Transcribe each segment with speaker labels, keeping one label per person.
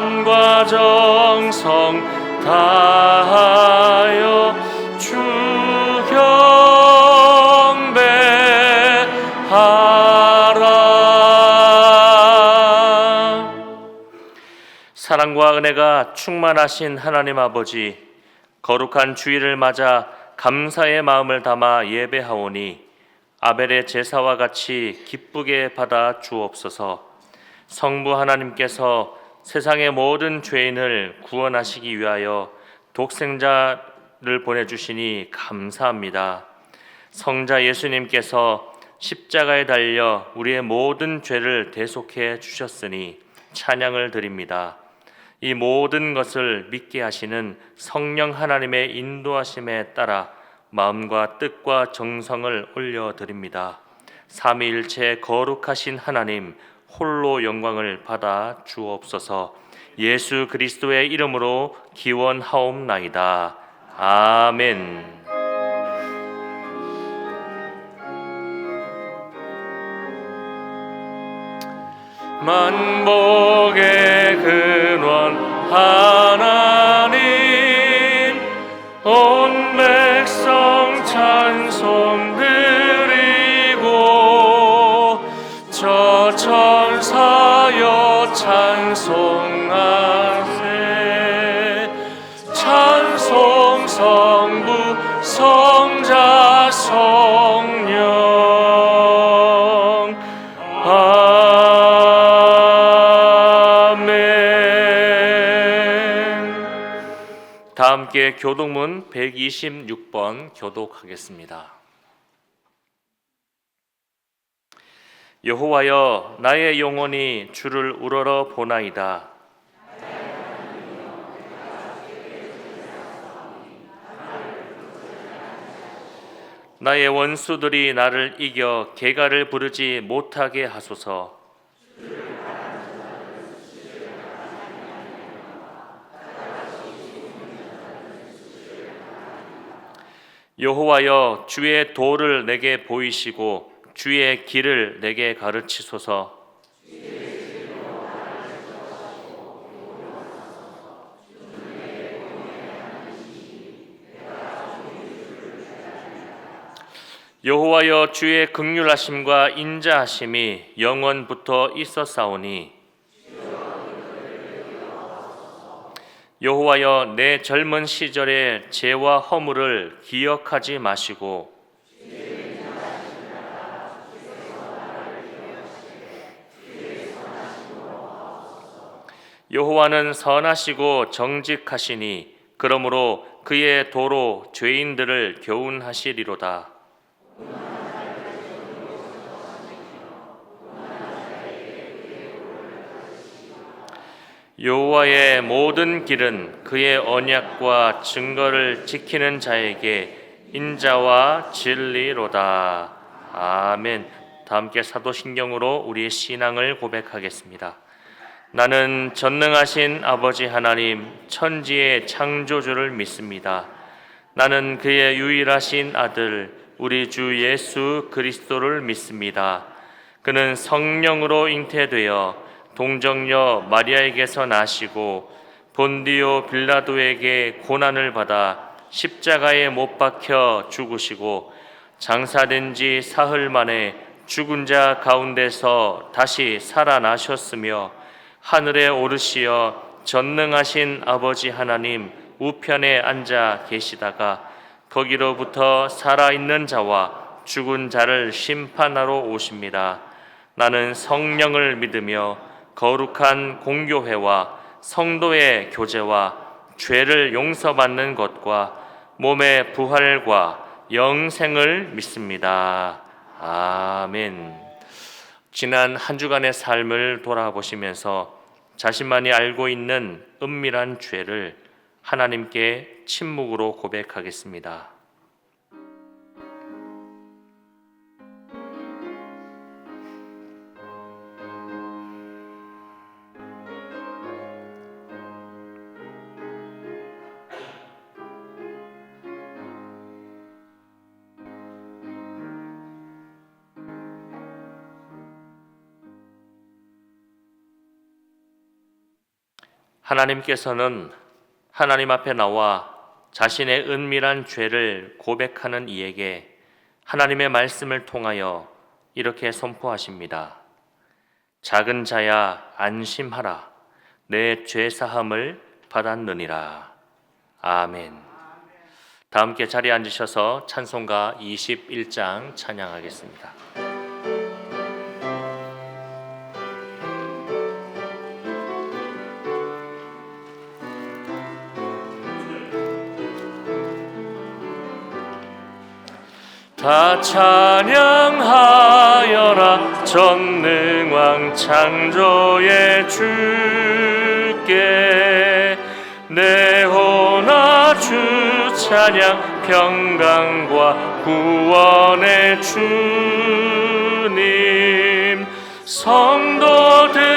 Speaker 1: 마음과 정성 다하여 주 경배하라. 사랑과 은혜가 충만하신 하나님 아버지, 거룩한 주일을 맞아 감사의 마음을 담아 예배하오니 아벨의 제사와 같이 기쁘게 받아 주옵소서. 성부 하나님께서 세상의 모든 죄인을 구원하시기 위하여 독생자를 보내주시니 감사합니다. 성자 예수님께서 십자가에 달려 우리의 모든 죄를 대속해 주셨으니 찬양을 드립니다. 이 모든 것을 믿게 하시는 성령 하나님의 인도하심에 따라 마음과 뜻과 정성을 올려드립니다. 삼위일체 거룩하신 하나님 홀로 영광을 받아 주옵소서. 예수 그리스도의 이름으로 기원하옵나이다. 아멘. 만복의 근원 하나님, 온 백성 찬송 드리고 저 천사여 찬송하세. 찬송 성부 성자 성령. 다 함께 교독문 126번 교독하겠습니다. 여호와여, 나의 영혼이 주를 우러러 보나이다. 나의 원수들이 나를 이겨 개가를 부르지 못하게 하소서. 여호와여, 주의 도를 내게 보이시고 주의 길을 내게 가르치소서. 여호와여, 주의 긍휼하심과 인자하심이 영원부터 있었사오니 여호와여, 내 젊은 시절의 죄와 허물을 기억하지 마시고 여호와는 선하시고 정직하시니 그러므로 그의 도로 죄인들을 교훈하시리로다. 여호와의 모든 길은 그의 언약과 증거를 지키는 자에게 인자와 진리로다. 아멘. 다 함께 사도신경으로 우리의 신앙을 고백하겠습니다. 나는 전능하신 아버지 하나님 천지의 창조주를 믿습니다. 나는 그의 유일하신 아들 우리 주 예수 그리스도를 믿습니다. 그는 성령으로 잉태되어 동정녀 마리아에게서 나시고 본디오 빌라도에게 고난을 받아 십자가에 못 박혀 죽으시고 장사된 지 사흘 만에 죽은 자 가운데서 다시 살아나셨으며 하늘에 오르시어 전능하신 아버지 하나님 우편에 앉아 계시다가 거기로부터 살아있는 자와 죽은 자를 심판하러 오십니다. 나는 성령을 믿으며 거룩한 공교회와 성도의 교제와 죄를 용서받는 것과 몸의 부활과 영생을 믿습니다. 아멘. 지난 한 주간의 삶을 돌아보시면서 자신만이 알고 있는 은밀한 죄를 하나님께 침묵으로 고백하겠습니다. 하나님께서는 하나님 앞에 나와 자신의 은밀한 죄를 고백하는 이에게 하나님의 말씀을 통하여 이렇게 선포하십니다. 작은 자야 안심하라. 내 죄사함을 받았느니라. 아멘. 다 함께 자리에 앉으셔서 찬송가 21장 찬양하겠습니다. 다 찬양하여라. 전능왕 창조의 주께 내 혼아 주 찬양. 평강과 구원의 주님. 성도들아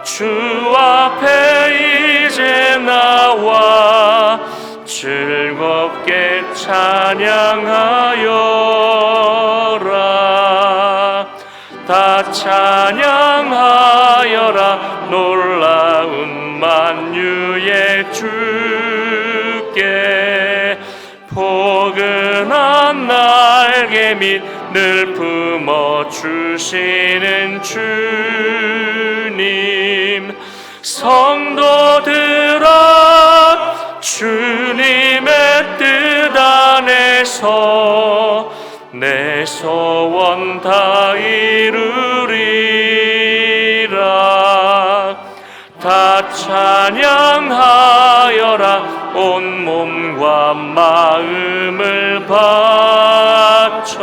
Speaker 1: 주 앞에 이제 나와 즐겁게 찬양하여라. 다 찬양하여라. 놀라운 만유의 주께 포근한 날개 밑 늘 품어주시는 주님. 성도들아 주님의 뜻 안에서 내 소원 다 이루리라. 다 찬양하여라. 온 몸과 마음을 바쳐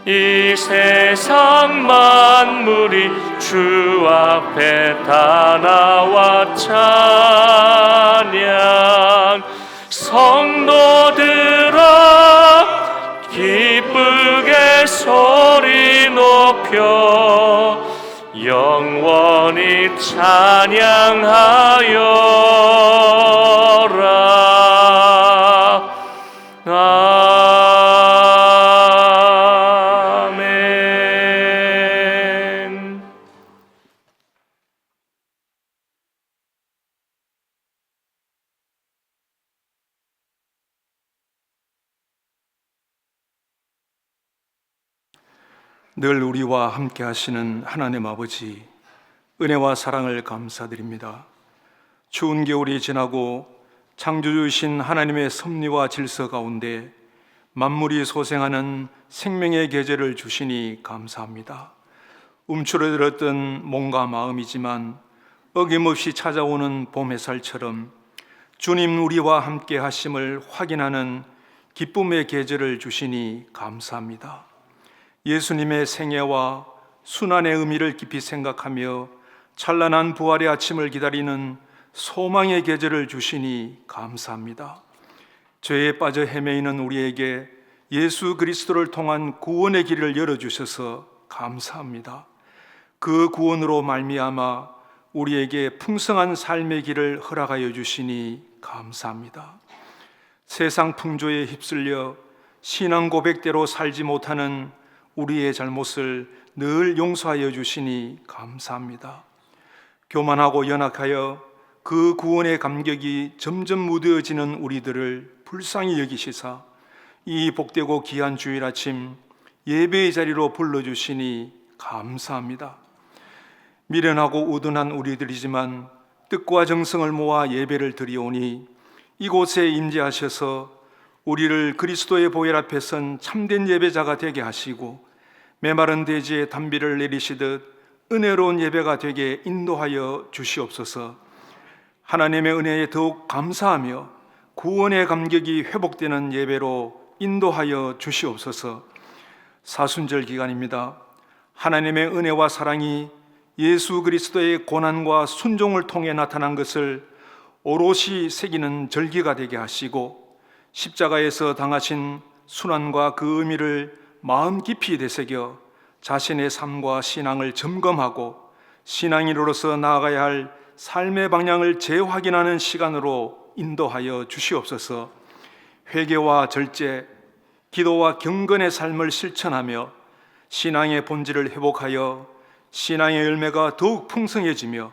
Speaker 1: 이 세상 만물이 주 앞에 다 나와 찬양. 성도들아 기쁘게 소리 높여 영원히 찬양하여라. 아멘.
Speaker 2: 늘 우리와 함께 하시는 하나님 아버지, 은혜와 사랑을 감사드립니다. 추운 겨울이 지나고 창조주이신 하나님의 섭리와 질서 가운데 만물이 소생하는 생명의 계절을 주시니 감사합니다. 움츠러들었던 몸과 마음이지만 어김없이 찾아오는 봄 햇살처럼 주님 우리와 함께 하심을 확인하는 기쁨의 계절을 주시니 감사합니다. 예수님의 생애와 순환의 의미를 깊이 생각하며 찬란한 부활의 아침을 기다리는 소망의 계절을 주시니 감사합니다. 죄에 빠져 헤매이는 우리에게 예수 그리스도를 통한 구원의 길을 열어주셔서 감사합니다. 그 구원으로 말미암아 우리에게 풍성한 삶의 길을 허락하여 주시니 감사합니다. 세상 풍조에 휩쓸려 신앙 고백대로 살지 못하는 우리의 잘못을 늘 용서하여 주시니 감사합니다. 교만하고 연약하여 그 구원의 감격이 점점 무뎌지는 우리들을 불쌍히 여기시사 이 복되고 귀한 주일 아침 예배의 자리로 불러주시니 감사합니다. 미련하고 우둔한 우리들이지만 뜻과 정성을 모아 예배를 드리오니 이곳에 임재하셔서 우리를 그리스도의 보혈 앞에 선 참된 예배자가 되게 하시고 메마른 대지에 단비를 내리시듯 은혜로운 예배가 되게 인도하여 주시옵소서. 하나님의 은혜에 더욱 감사하며 구원의 감격이 회복되는 예배로 인도하여 주시옵소서. 사순절 기간입니다. 하나님의 은혜와 사랑이 예수 그리스도의 고난과 순종을 통해 나타난 것을 오롯이 새기는 절기가 되게 하시고 십자가에서 당하신 순환과 그 의미를 마음 깊이 되새겨 자신의 삶과 신앙을 점검하고 신앙인으로서 나아가야 할 삶의 방향을 재확인하는 시간으로 인도하여 주시옵소서. 회개와 절제, 기도와 경건의 삶을 실천하며 신앙의 본질을 회복하여 신앙의 열매가 더욱 풍성해지며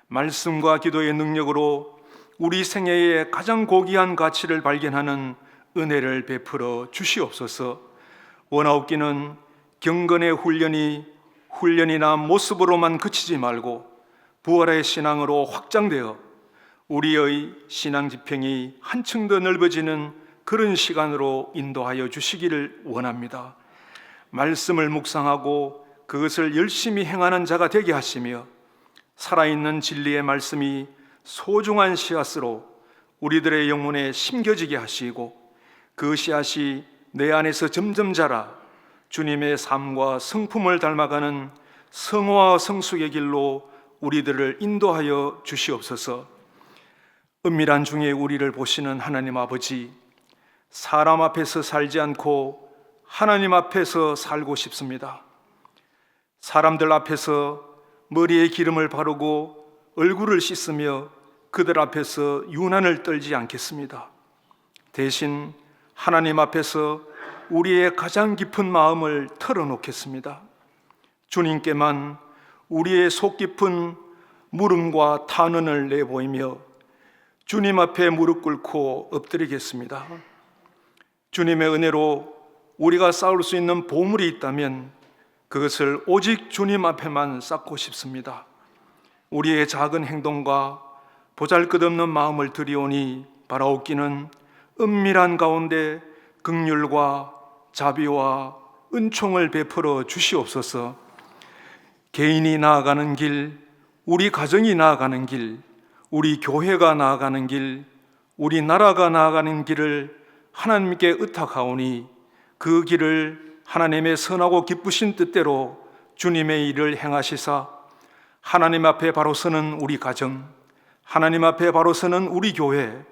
Speaker 2: 말씀과 기도의 능력으로 우리 생애의 가장 고귀한 가치를 발견하는 은혜를 베풀어 주시옵소서. 원하옵기는 경건의 훈련이나 모습으로만 그치지 말고 부활의 신앙으로 확장되어 우리의 신앙 지평이 한층 더 넓어지는 그런 시간으로 인도하여 주시기를 원합니다. 말씀을 묵상하고 그것을 열심히 행하는 자가 되게 하시며 살아있는 진리의 말씀이 소중한 씨앗으로 우리들의 영혼에 심겨지게 하시고 그 씨앗이 내 안에서 점점 자라 주님의 삶과 성품을 닮아가는 성화와 성숙의 길로 우리들을 인도하여 주시옵소서. 은밀한 중에 우리를 보시는 하나님 아버지, 사람 앞에서 살지 않고 하나님 앞에서 살고 싶습니다. 사람들 앞에서 머리에 기름을 바르고 얼굴을 씻으며 그들 앞에서 유난을 떨지 않겠습니다. 대신 하나님 앞에서 우리의 가장 깊은 마음을 털어놓겠습니다. 주님께만 우리의 속 깊은 물음과 탄원을 내보이며 주님 앞에 무릎 꿇고 엎드리겠습니다. 주님의 은혜로 우리가 쌓을 수 있는 보물이 있다면 그것을 오직 주님 앞에만 쌓고 싶습니다. 우리의 작은 행동과 보잘것없는 마음을 드리오니 바라옵기는 은밀한 가운데 긍휼과 자비와 은총을 베풀어 주시옵소서. 개인이 나아가는 길, 우리 가정이 나아가는 길, 우리 교회가 나아가는 길, 우리 나라가 나아가는 길을 하나님께 의탁하오니 그 길을 하나님의 선하고 기쁘신 뜻대로 주님의 일을 행하시사 하나님 앞에 바로 서는 우리 가정, 하나님 앞에 바로 서는 우리 교회,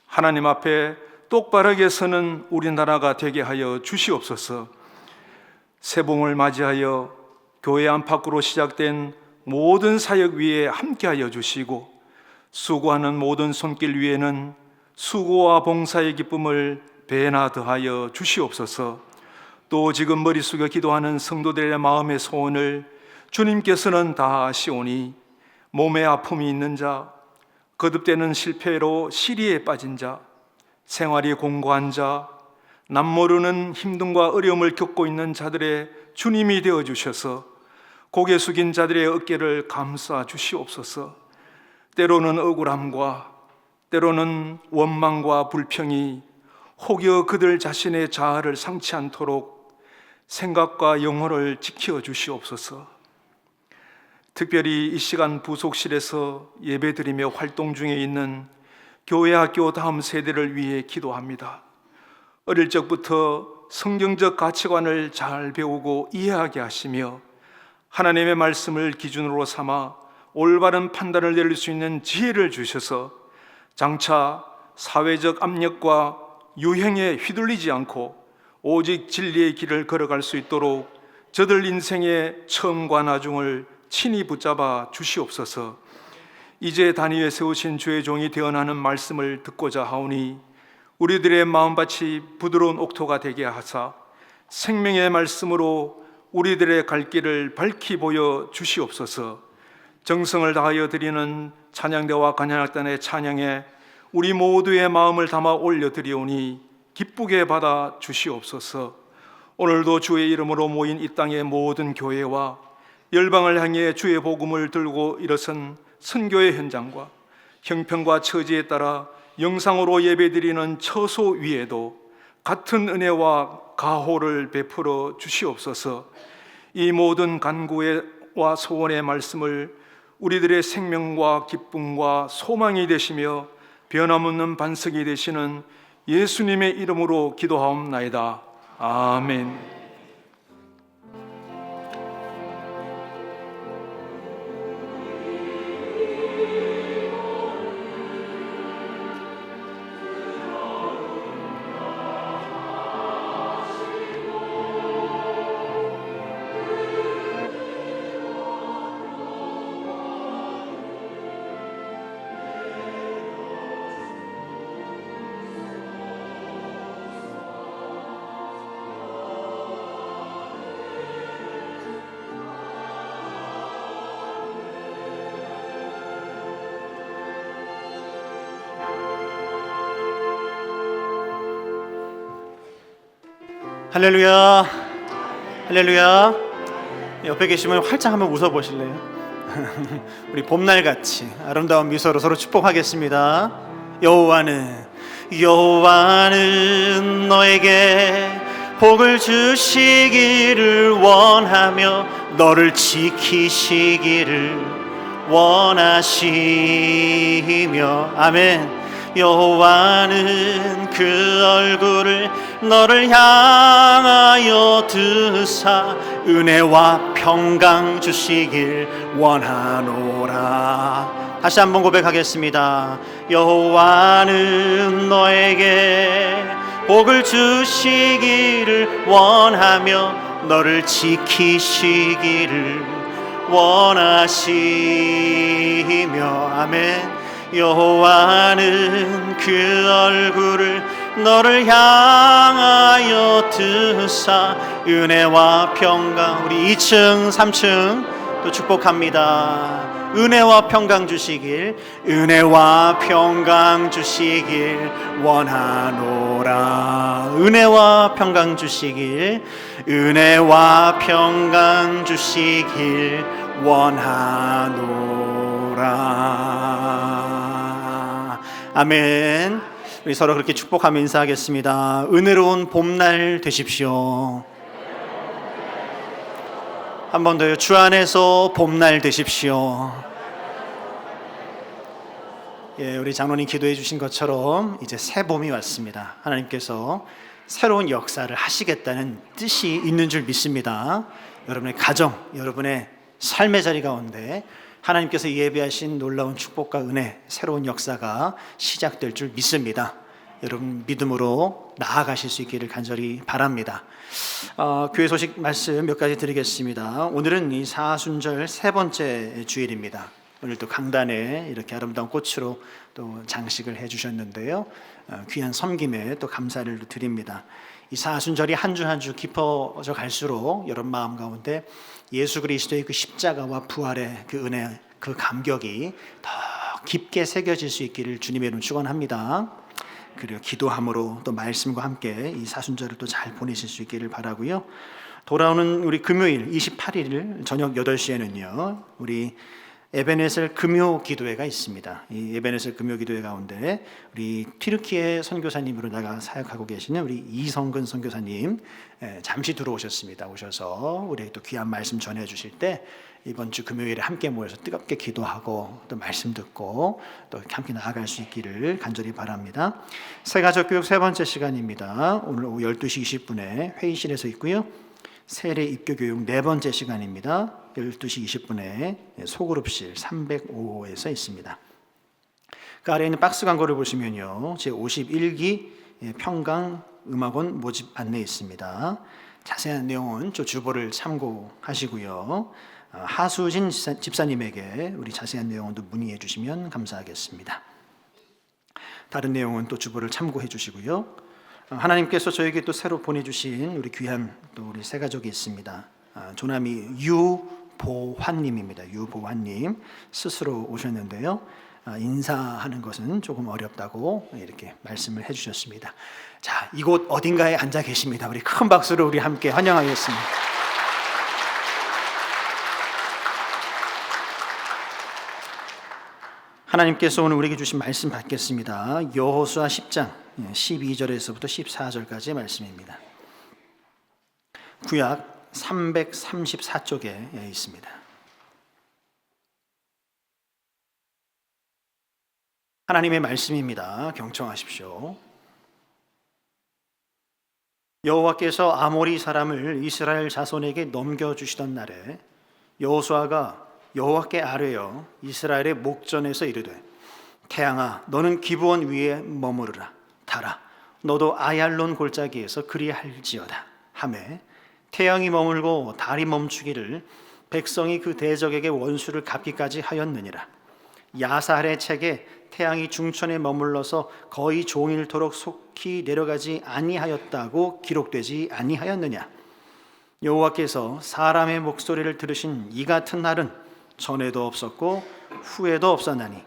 Speaker 2: 하나님 앞에 똑바르게 서는 우리나라가 되게 하여 주시옵소서. 새봄을 맞이하여 교회 안팎으로 시작된 모든 사역 위에 함께하여 주시고 수고하는 모든 손길 위에는 수고와 봉사의 기쁨을 배나 더하여 주시옵소서. 또 지금 머리 숙여 기도하는 성도들의 마음의 소원을 주님께서는 다 아시오니 몸에 아픔이 있는 자, 거듭되는 실패로 시리에 빠진 자, 생활이 공고한 자, 남모르는 힘듦과 어려움을 겪고 있는 자들의 주님이 되어주셔서 고개 숙인 자들의 어깨를 감싸 주시옵소서. 때로는 억울함과 때로는 원망과 불평이 혹여 그들 자신의 자아를 상치 않도록 생각과 영혼을 지켜 주시옵소서. 특별히 이 시간 부속실에서 예배드리며 활동 중에 있는 교회 학교 다음 세대를 위해 기도합니다. 어릴 적부터 성경적 가치관을 잘 배우고 이해하게 하시며 하나님의 말씀을 기준으로 삼아 올바른 판단을 내릴 수 있는 지혜를 주셔서 장차 사회적 압력과 유행에 휘둘리지 않고 오직 진리의 길을 걸어갈 수 있도록 저들 인생의 처음과 나중을 친히 붙잡아 주시옵소서. 이제 단위에 세우신 주의 종이 되어나는 말씀을 듣고자 하오니 우리들의 마음밭이 부드러운 옥토가 되게 하사 생명의 말씀으로 우리들의 갈 길을 밝히 보여 주시옵소서. 정성을 다하여 드리는 찬양대와 간양악단의 찬양에 우리 모두의 마음을 담아 올려드리오니 기쁘게 받아 주시옵소서. 오늘도 주의 이름으로 모인 이 땅의 모든 교회와 열방을 향해 주의 복음을 들고 일어선 선교의 현장과 형편과 처지에 따라 영상으로 예배드리는 처소 위에도 같은 은혜와 가호를 베풀어 주시옵소서. 이 모든 간구와 소원의 말씀을 우리들의 생명과 기쁨과 소망이 되시며 변함없는 반석이 되시는 예수님의 이름으로 기도하옵나이다. 아멘.
Speaker 3: 할렐루야, 할렐루야. 옆에 계시면 활짝 한번 웃어보실래요? 우리 봄날같이 아름다운 미소로 서로 축복하겠습니다. 여호와는 너에게 복을 주시기를 원하며 너를 지키시기를 원하시며, 아멘. 여호와는 그 얼굴을 너를 향하여 드사 은혜와 평강 주시길 원하노라. 다시 한번 고백하겠습니다. 여호와는 너에게 복을 주시기를 원하며 너를 지키시기를 원하시며, 아멘. 여호와는 그 얼굴을 너를 향하여 드사 은혜와 평강, 우리 2층 3층 또 축복합니다. 은혜와 평강 주시길, 은혜와 평강 주시길 원하노라. 은혜와 평강 주시길, 은혜와 평강 주시길 원하노라. 아멘. 우리 서로 그렇게 축복하며 인사하겠습니다. 은혜로운 봄날 되십시오. 한 번 더요. 주 안에서 봄날 되십시오. 예, 우리 장로님 기도해 주신 것처럼 이제 새 봄이 왔습니다. 하나님께서 새로운 역사를 하시겠다는 뜻이 있는 줄 믿습니다. 여러분의 가정, 여러분의 삶의 자리 가운데 하나님께서 예비하신 놀라운 축복과 은혜, 새로운 역사가 시작될 줄 믿습니다. 여러분 믿음으로 나아가실 수 있기를 간절히 바랍니다. 교회 소식 말씀 몇 가지 드리겠습니다. 오늘은 이 사순절 세 번째 주일입니다. 오늘 또 강단에 이렇게 아름다운 꽃으로 또 장식을 해주셨는데요. 귀한 섬김에 또 감사를 드립니다. 이 사순절이 한 주 한 주 깊어져 갈수록 여러분 마음 가운데 예수 그리스도의 그 십자가와 부활의 그 은혜, 그 감격이 더 깊게 새겨질 수 있기를 주님의 이름 축원합니다. 그리고 기도함으로 또 말씀과 함께 이 사순절을 또 잘 보내실 수 있기를 바라고요. 돌아오는 우리 금요일 28일 저녁 8시에는요. 우리 에베네셀 금요 기도회가 있습니다. 이 에베네셀 금요 기도회 가운데 우리 튀르키예 선교사님으로 나가 사역하고 계시는 우리 이성근 선교사님 잠시 들어오셨습니다. 오셔서 우리에게 또 귀한 말씀 전해 주실 때 이번 주 금요일에 함께 모여서 뜨겁게 기도하고 또 말씀 듣고 또 함께 나아갈 수 있기를 간절히 바랍니다. 새가족교육 세 번째 시간입니다. 오늘 오후 12시 20분에 회의실에서 있고요. 세례 입교교육 네 번째 시간입니다. 12시 20분에 소그룹실 305호에서 있습니다. 그 아래에 있는 박스 광고를 보시면요, 제51기 평강 음악원 모집 안내 있습니다. 자세한 내용은 저 주보를 참고하시고요. 하수진 집사님에게 우리 자세한 내용도 문의해 주시면 감사하겠습니다. 다른 내용은 또 주보를 참고해 주시고요. 하나님께서 저에게 또 새로 보내주신 우리 귀한 또 우리 새 가족이 있습니다. 조남이 유보환님입니다. 유보환님 스스로 오셨는데요. 인사하는 것은 조금 어렵다고 이렇게 말씀을 해주셨습니다. 자, 이곳 어딘가에 앉아 계십니다. 우리 큰 박수로 우리 함께 환영하겠습니다. 하나님께서 오늘 우리에게 주신 말씀 받겠습니다. 여호수아 10장 12절에서부터 14절까지의 말씀입니다. 구약 334쪽에 있습니다. 하나님의 말씀입니다. 경청하십시오. 여호와께서 아모리 사람을 이스라엘 자손에게 넘겨주시던 날에 여호수아가 여호와께 아뢰어 이스라엘의 목전에서 이르되 태양아 너는 기브온 위에 머무르라. 달아 너도 아얄론 골짜기에서 그리할지어다 하매 태양이 머물고 달이 멈추기를 백성이 그 대적에게 원수를 갚기까지 하였느니라. 야살의 책에 태양이 중천에 머물러서 거의 종일토록 속히 내려가지 아니하였다고 기록되지 아니하였느냐. 여호와께서 사람의 목소리를 들으신 이 같은 날은 전에도 없었고 후에도 없었나니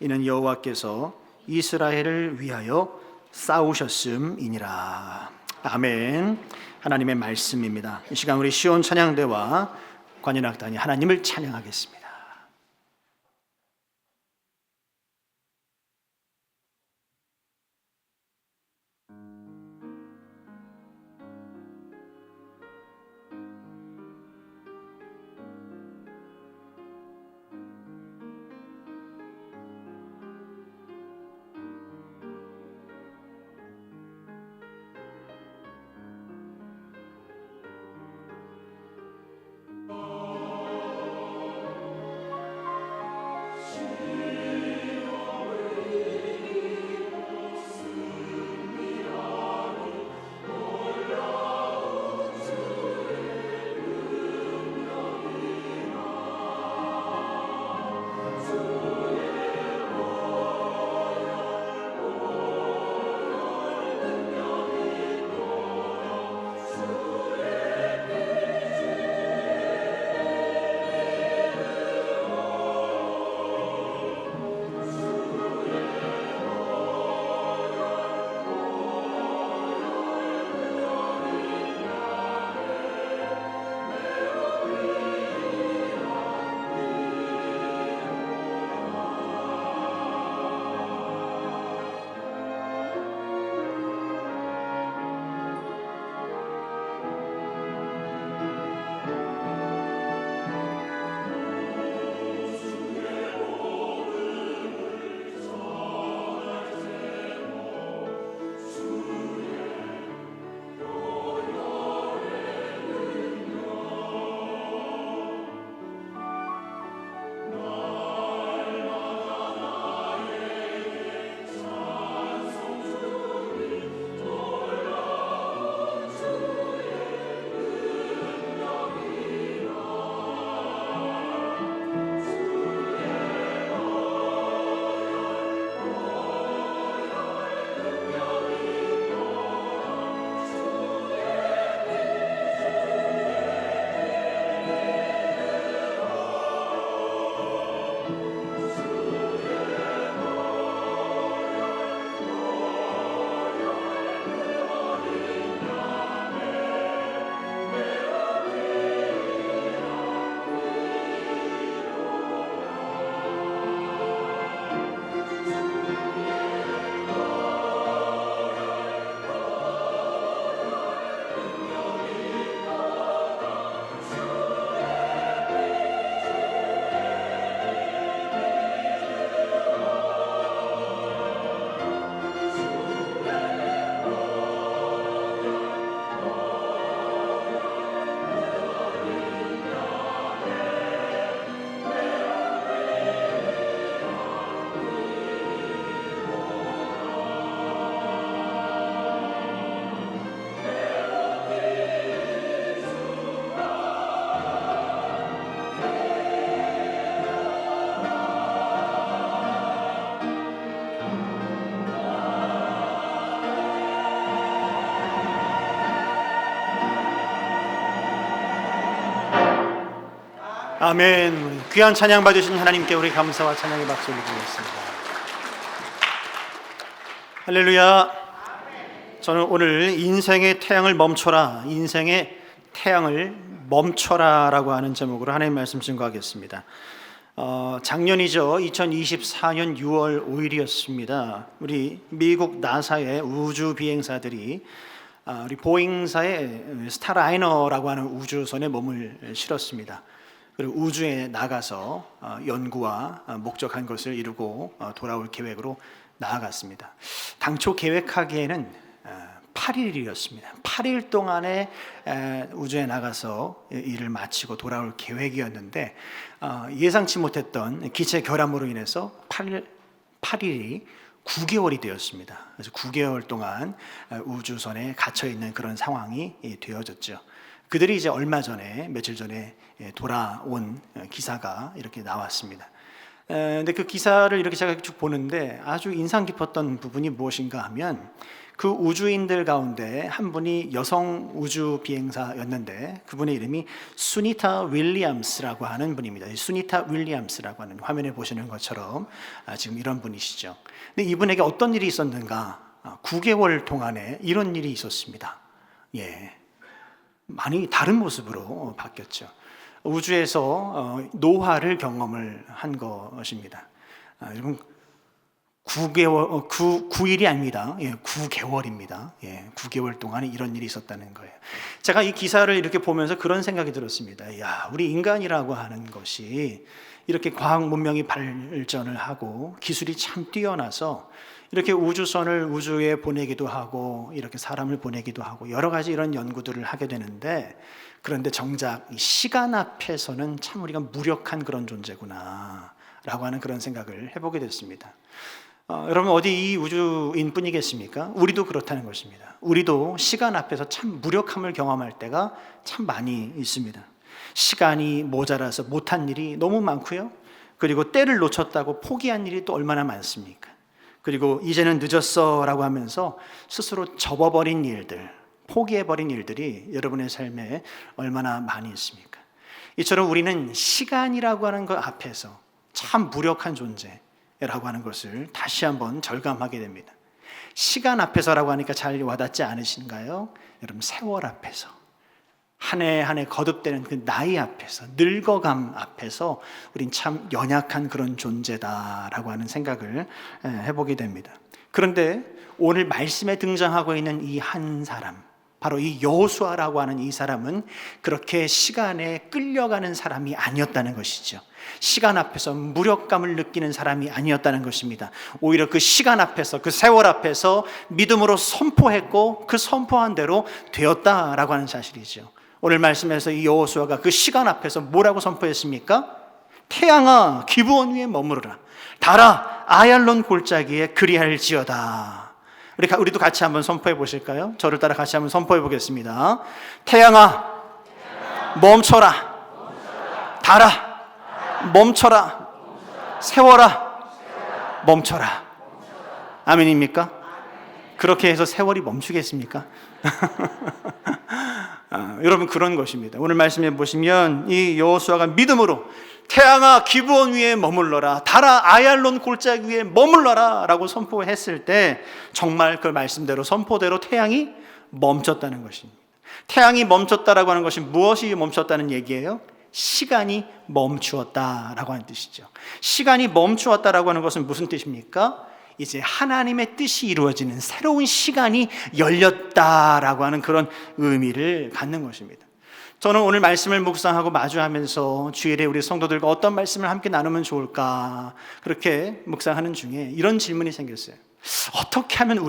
Speaker 3: 이는 여호와께서 이스라엘을 위하여 싸우셨음이니라. 아멘. 하나님의 말씀입니다. 이 시간 우리 시온 찬양대와 관현악단이 하나님을 찬양하겠습니다. 아멘. 귀한 찬양 받으신 하나님께 우리 감사와 찬양의 박수를 드리겠습니다. 할렐루야. 저는 오늘 인생의 태양을 멈춰라, 인생의 태양을 멈춰라라고 하는 제목으로 하나님의 말씀 증거하겠습니다. 작년이죠. 2024년 6월 5일이었습니다. 우리 미국 나사의 우주 비행사들이 우리 보잉사의 스타라이너라고 하는 우주선에 몸을 실었습니다. 그리고 우주에 나가서 연구와 목적한 것을 이루고 돌아올 계획으로 나아갔습니다. 당초 계획하기에는 8일이었습니다. 8일 동안에 우주에 나가서 일을 마치고 돌아올 계획이었는데 예상치 못했던 기체 결함으로 인해서 8일이 9개월이 되었습니다. 그래서 9개월 동안 우주선에 갇혀 있는 그런 상황이 되어졌죠. 그들이 이제 얼마 전에, 며칠 전에 돌아온 기사가 이렇게 나왔습니다. 근데 그 기사를 이렇게 제가 쭉 보는데 아주 인상 깊었던 부분이 무엇인가 하면 그 우주인들 가운데 한 분이 여성 우주 비행사였는데 그분의 이름이 수니타 윌리엄스라고 하는 분입니다. 수니타 윌리엄스라고 하는, 화면에 보시는 것처럼 지금 이런 분이시죠. 근데 이분에게 어떤 일이 있었는가? 9개월 동안에 이런 일이 있었습니다. 많이 다른 모습으로 바뀌었죠. 우주에서 노화를 경험을 한 것입니다. 여러분 9일이 아닙니다. 9개월입니다. 9개월 동안에 이런 일이 있었다는 거예요. 제가 이 기사를 이렇게 보면서 그런 생각이 들었습니다. 야, 우리 인간이라고 하는 것이 이렇게 과학 문명이 발전을 하고 기술이 참 뛰어나서 이렇게 우주선을 우주에 보내기도 하고 이렇게 사람을 보내기도 하고 여러 가지 이런 연구들을 하게 되는데, 그런데 정작 이 시간 앞에서는 참 우리가 무력한 그런 존재구나 라고 하는 그런 생각을 해보게 됐습니다. 여러분 어디 이 우주인 뿐이겠습니까? 우리도 그렇다는 것입니다. 우리도 시간 앞에서 참 무력함을 경험할 때가 참 많이 있습니다. 시간이 모자라서 못한 일이 너무 많고요. 그리고 때를 놓쳤다고 포기한 일이 또 얼마나 많습니까? 그리고 이제는 늦었어 라고 하면서 스스로 접어버린 일들, 포기해버린 일들이 여러분의 삶에 얼마나 많이 있습니까? 이처럼 우리는 시간이라고 하는 것 앞에서 참 무력한 존재라고 하는 것을 다시 한번 절감하게 됩니다. 시간 앞에서라고 하니까 잘 와닿지 않으신가요? 여러분 세월 앞에서, 한 해 한 해 거듭되는 그 나이 앞에서, 늙어감 앞에서 우린 참 연약한 그런 존재다라고 하는 생각을 해보게 됩니다. 그런데 오늘 말씀에 등장하고 있는 이 한 사람, 바로 이 여호수아라고 하는 이 사람은 그렇게 시간에 끌려가는 사람이 아니었다는 것이죠. 시간 앞에서 무력감을 느끼는 사람이 아니었다는 것입니다. 오히려 그 시간 앞에서, 그 세월 앞에서 믿음으로 선포했고 그 선포한 대로 되었다라고 하는 사실이죠. 오늘 말씀에서 이 여호수아가 그 시간 앞에서 뭐라고 선포했습니까? 태양아 기브온 위에 머무르라, 달아 아얄론 골짜기에 그리할지어다. 우리도 같이 한번 선포해 보실까요? 저를 따라 같이 한번 선포해 보겠습니다. 태양아 멈춰라, 달아 멈춰라, 세월아 멈춰라. 아멘입니까? 그렇게 해서 세월이 멈추겠습니까? 여러분 그런 것입니다. 오늘 말씀해 보시면 이 여호수아가 믿음으로 태양아 기브온 위에 머물러라, 달아 아얄론 골짜기 위에 머물러라 라고 선포했을 때 정말 그 말씀대로 선포대로 태양이 멈췄다는 것입니다. 태양이 멈췄다라고 하는 것이 무엇이 멈췄다는 얘기예요? 시간이 멈추었다라고 하는 뜻이죠. 시간이 멈추었다라고 하는 것은 무슨 뜻입니까? 이제 하나님의 뜻이 이루어지는 새로운 시간이 열렸다라고 하는 그런 의미를 갖는 것입니다. 저는 오늘 말씀을 묵상하고 마주하면서 주일에 우리 성도들과 어떤 말씀을 함께 나누면 좋을까 그렇게 묵상하는 중에 이런 질문이 생겼어요. 어떻게 하면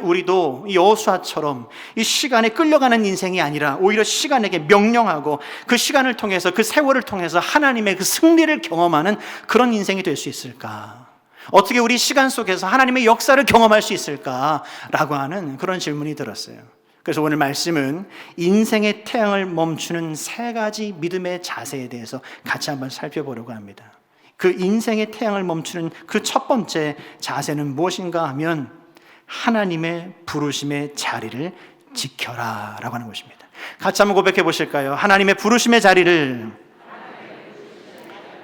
Speaker 3: 우리도 이 여호수아처럼 이 시간에 끌려가는 인생이 아니라 오히려 시간에게 명령하고 그 시간을 통해서, 그 세월을 통해서 하나님의 그 승리를 경험하는 그런 인생이 될 수 있을까? 어떻게 우리 시간 속에서 하나님의 역사를 경험할 수 있을까라고 하는 그런 질문이 들었어요. 그래서 오늘 말씀은 인생의 태양을 멈추는 3가지 믿음의 자세에 대해서 같이 한번 살펴보려고 합니다. 그 인생의 태양을 멈추는 그 첫 번째 자세는 무엇인가 하면 하나님의 부르심의 자리를 지켜라 라고 하는 것입니다. 같이 한번 고백해 보실까요? 하나님의 부르심의 자리를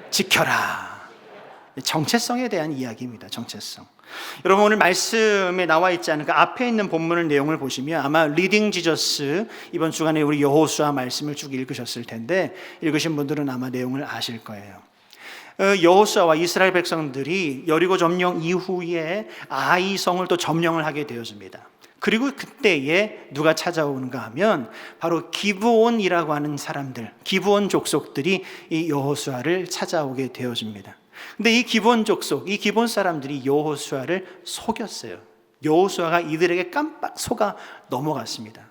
Speaker 3: 지켜라. 정체성에 대한 이야기입니다. 정체성. 여러분 오늘 말씀에 나와 있지 않은 그 앞에 있는 본문의 내용을 보시면 아마 리딩 지저스 이번 주간에 우리 여호수아 말씀을 쭉 읽으셨을 텐데 읽으신 분들은 아마 내용을 아실 거예요. 여호수아와 이스라엘 백성들이 여리고 점령 이후에 아이성을 또 점령을 하게 되었습니다. 그리고 그때에 누가 찾아오는가 하면 바로 기브온이라고 하는 사람들, 기브온 족속들이 이 여호수아를 찾아오게 되어집니다. 근데 이 기브온 족속, 이 기브온 사람들이 여호수아를 속였어요. 여호수아가 이들에게 깜빡 속아 넘어갔습니다.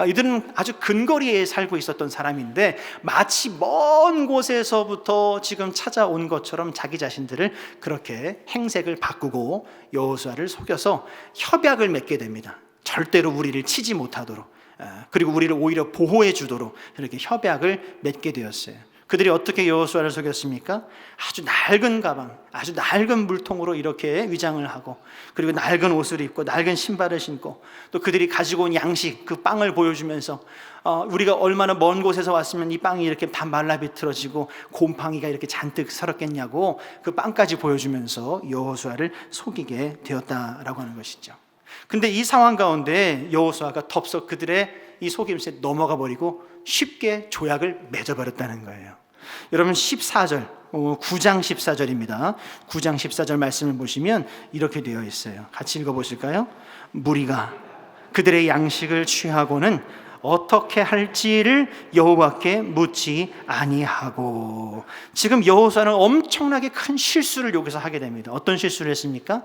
Speaker 3: 이들은 아주 근거리에 살고 있었던 사람인데 마치 먼 곳에서부터 지금 찾아온 것처럼 자기 자신들을 그렇게 행색을 바꾸고 여호수아를 속여서 협약을 맺게 됩니다. 절대로 우리를 치지 못하도록, 그리고 우리를 오히려 보호해 주도록 이렇게 협약을 맺게 되었어요. 그들이 어떻게 여호수아를 속였습니까? 아주 낡은 가방, 아주 낡은 물통으로 이렇게 위장을 하고, 그리고 낡은 옷을 입고 낡은 신발을 신고, 또 그들이 가지고 온 양식, 그 빵을 보여주면서 우리가 얼마나 먼 곳에서 왔으면 이 빵이 이렇게 다 말라 비틀어지고 곰팡이가 이렇게 잔뜩 서렸겠냐고 그 빵까지 보여주면서 여호수아를 속이게 되었다라고 하는 것이죠. 근데 이 상황 가운데 여호수아가 덥석 그들의 이 속임수에 넘어가 버리고 쉽게 조약을 맺어버렸다는 거예요. 여러분 14절, 9장 14절입니다. 9장 14절 말씀을 보시면 이렇게 되어 있어요. 같이 읽어보실까요? 무리가 그들의 양식을 취하고는 어떻게 할지를 여호와께 묻지 아니하고. 지금 여호수아는 엄청나게 큰 실수를 여기서 하게 됩니다. 어떤 실수를 했습니까?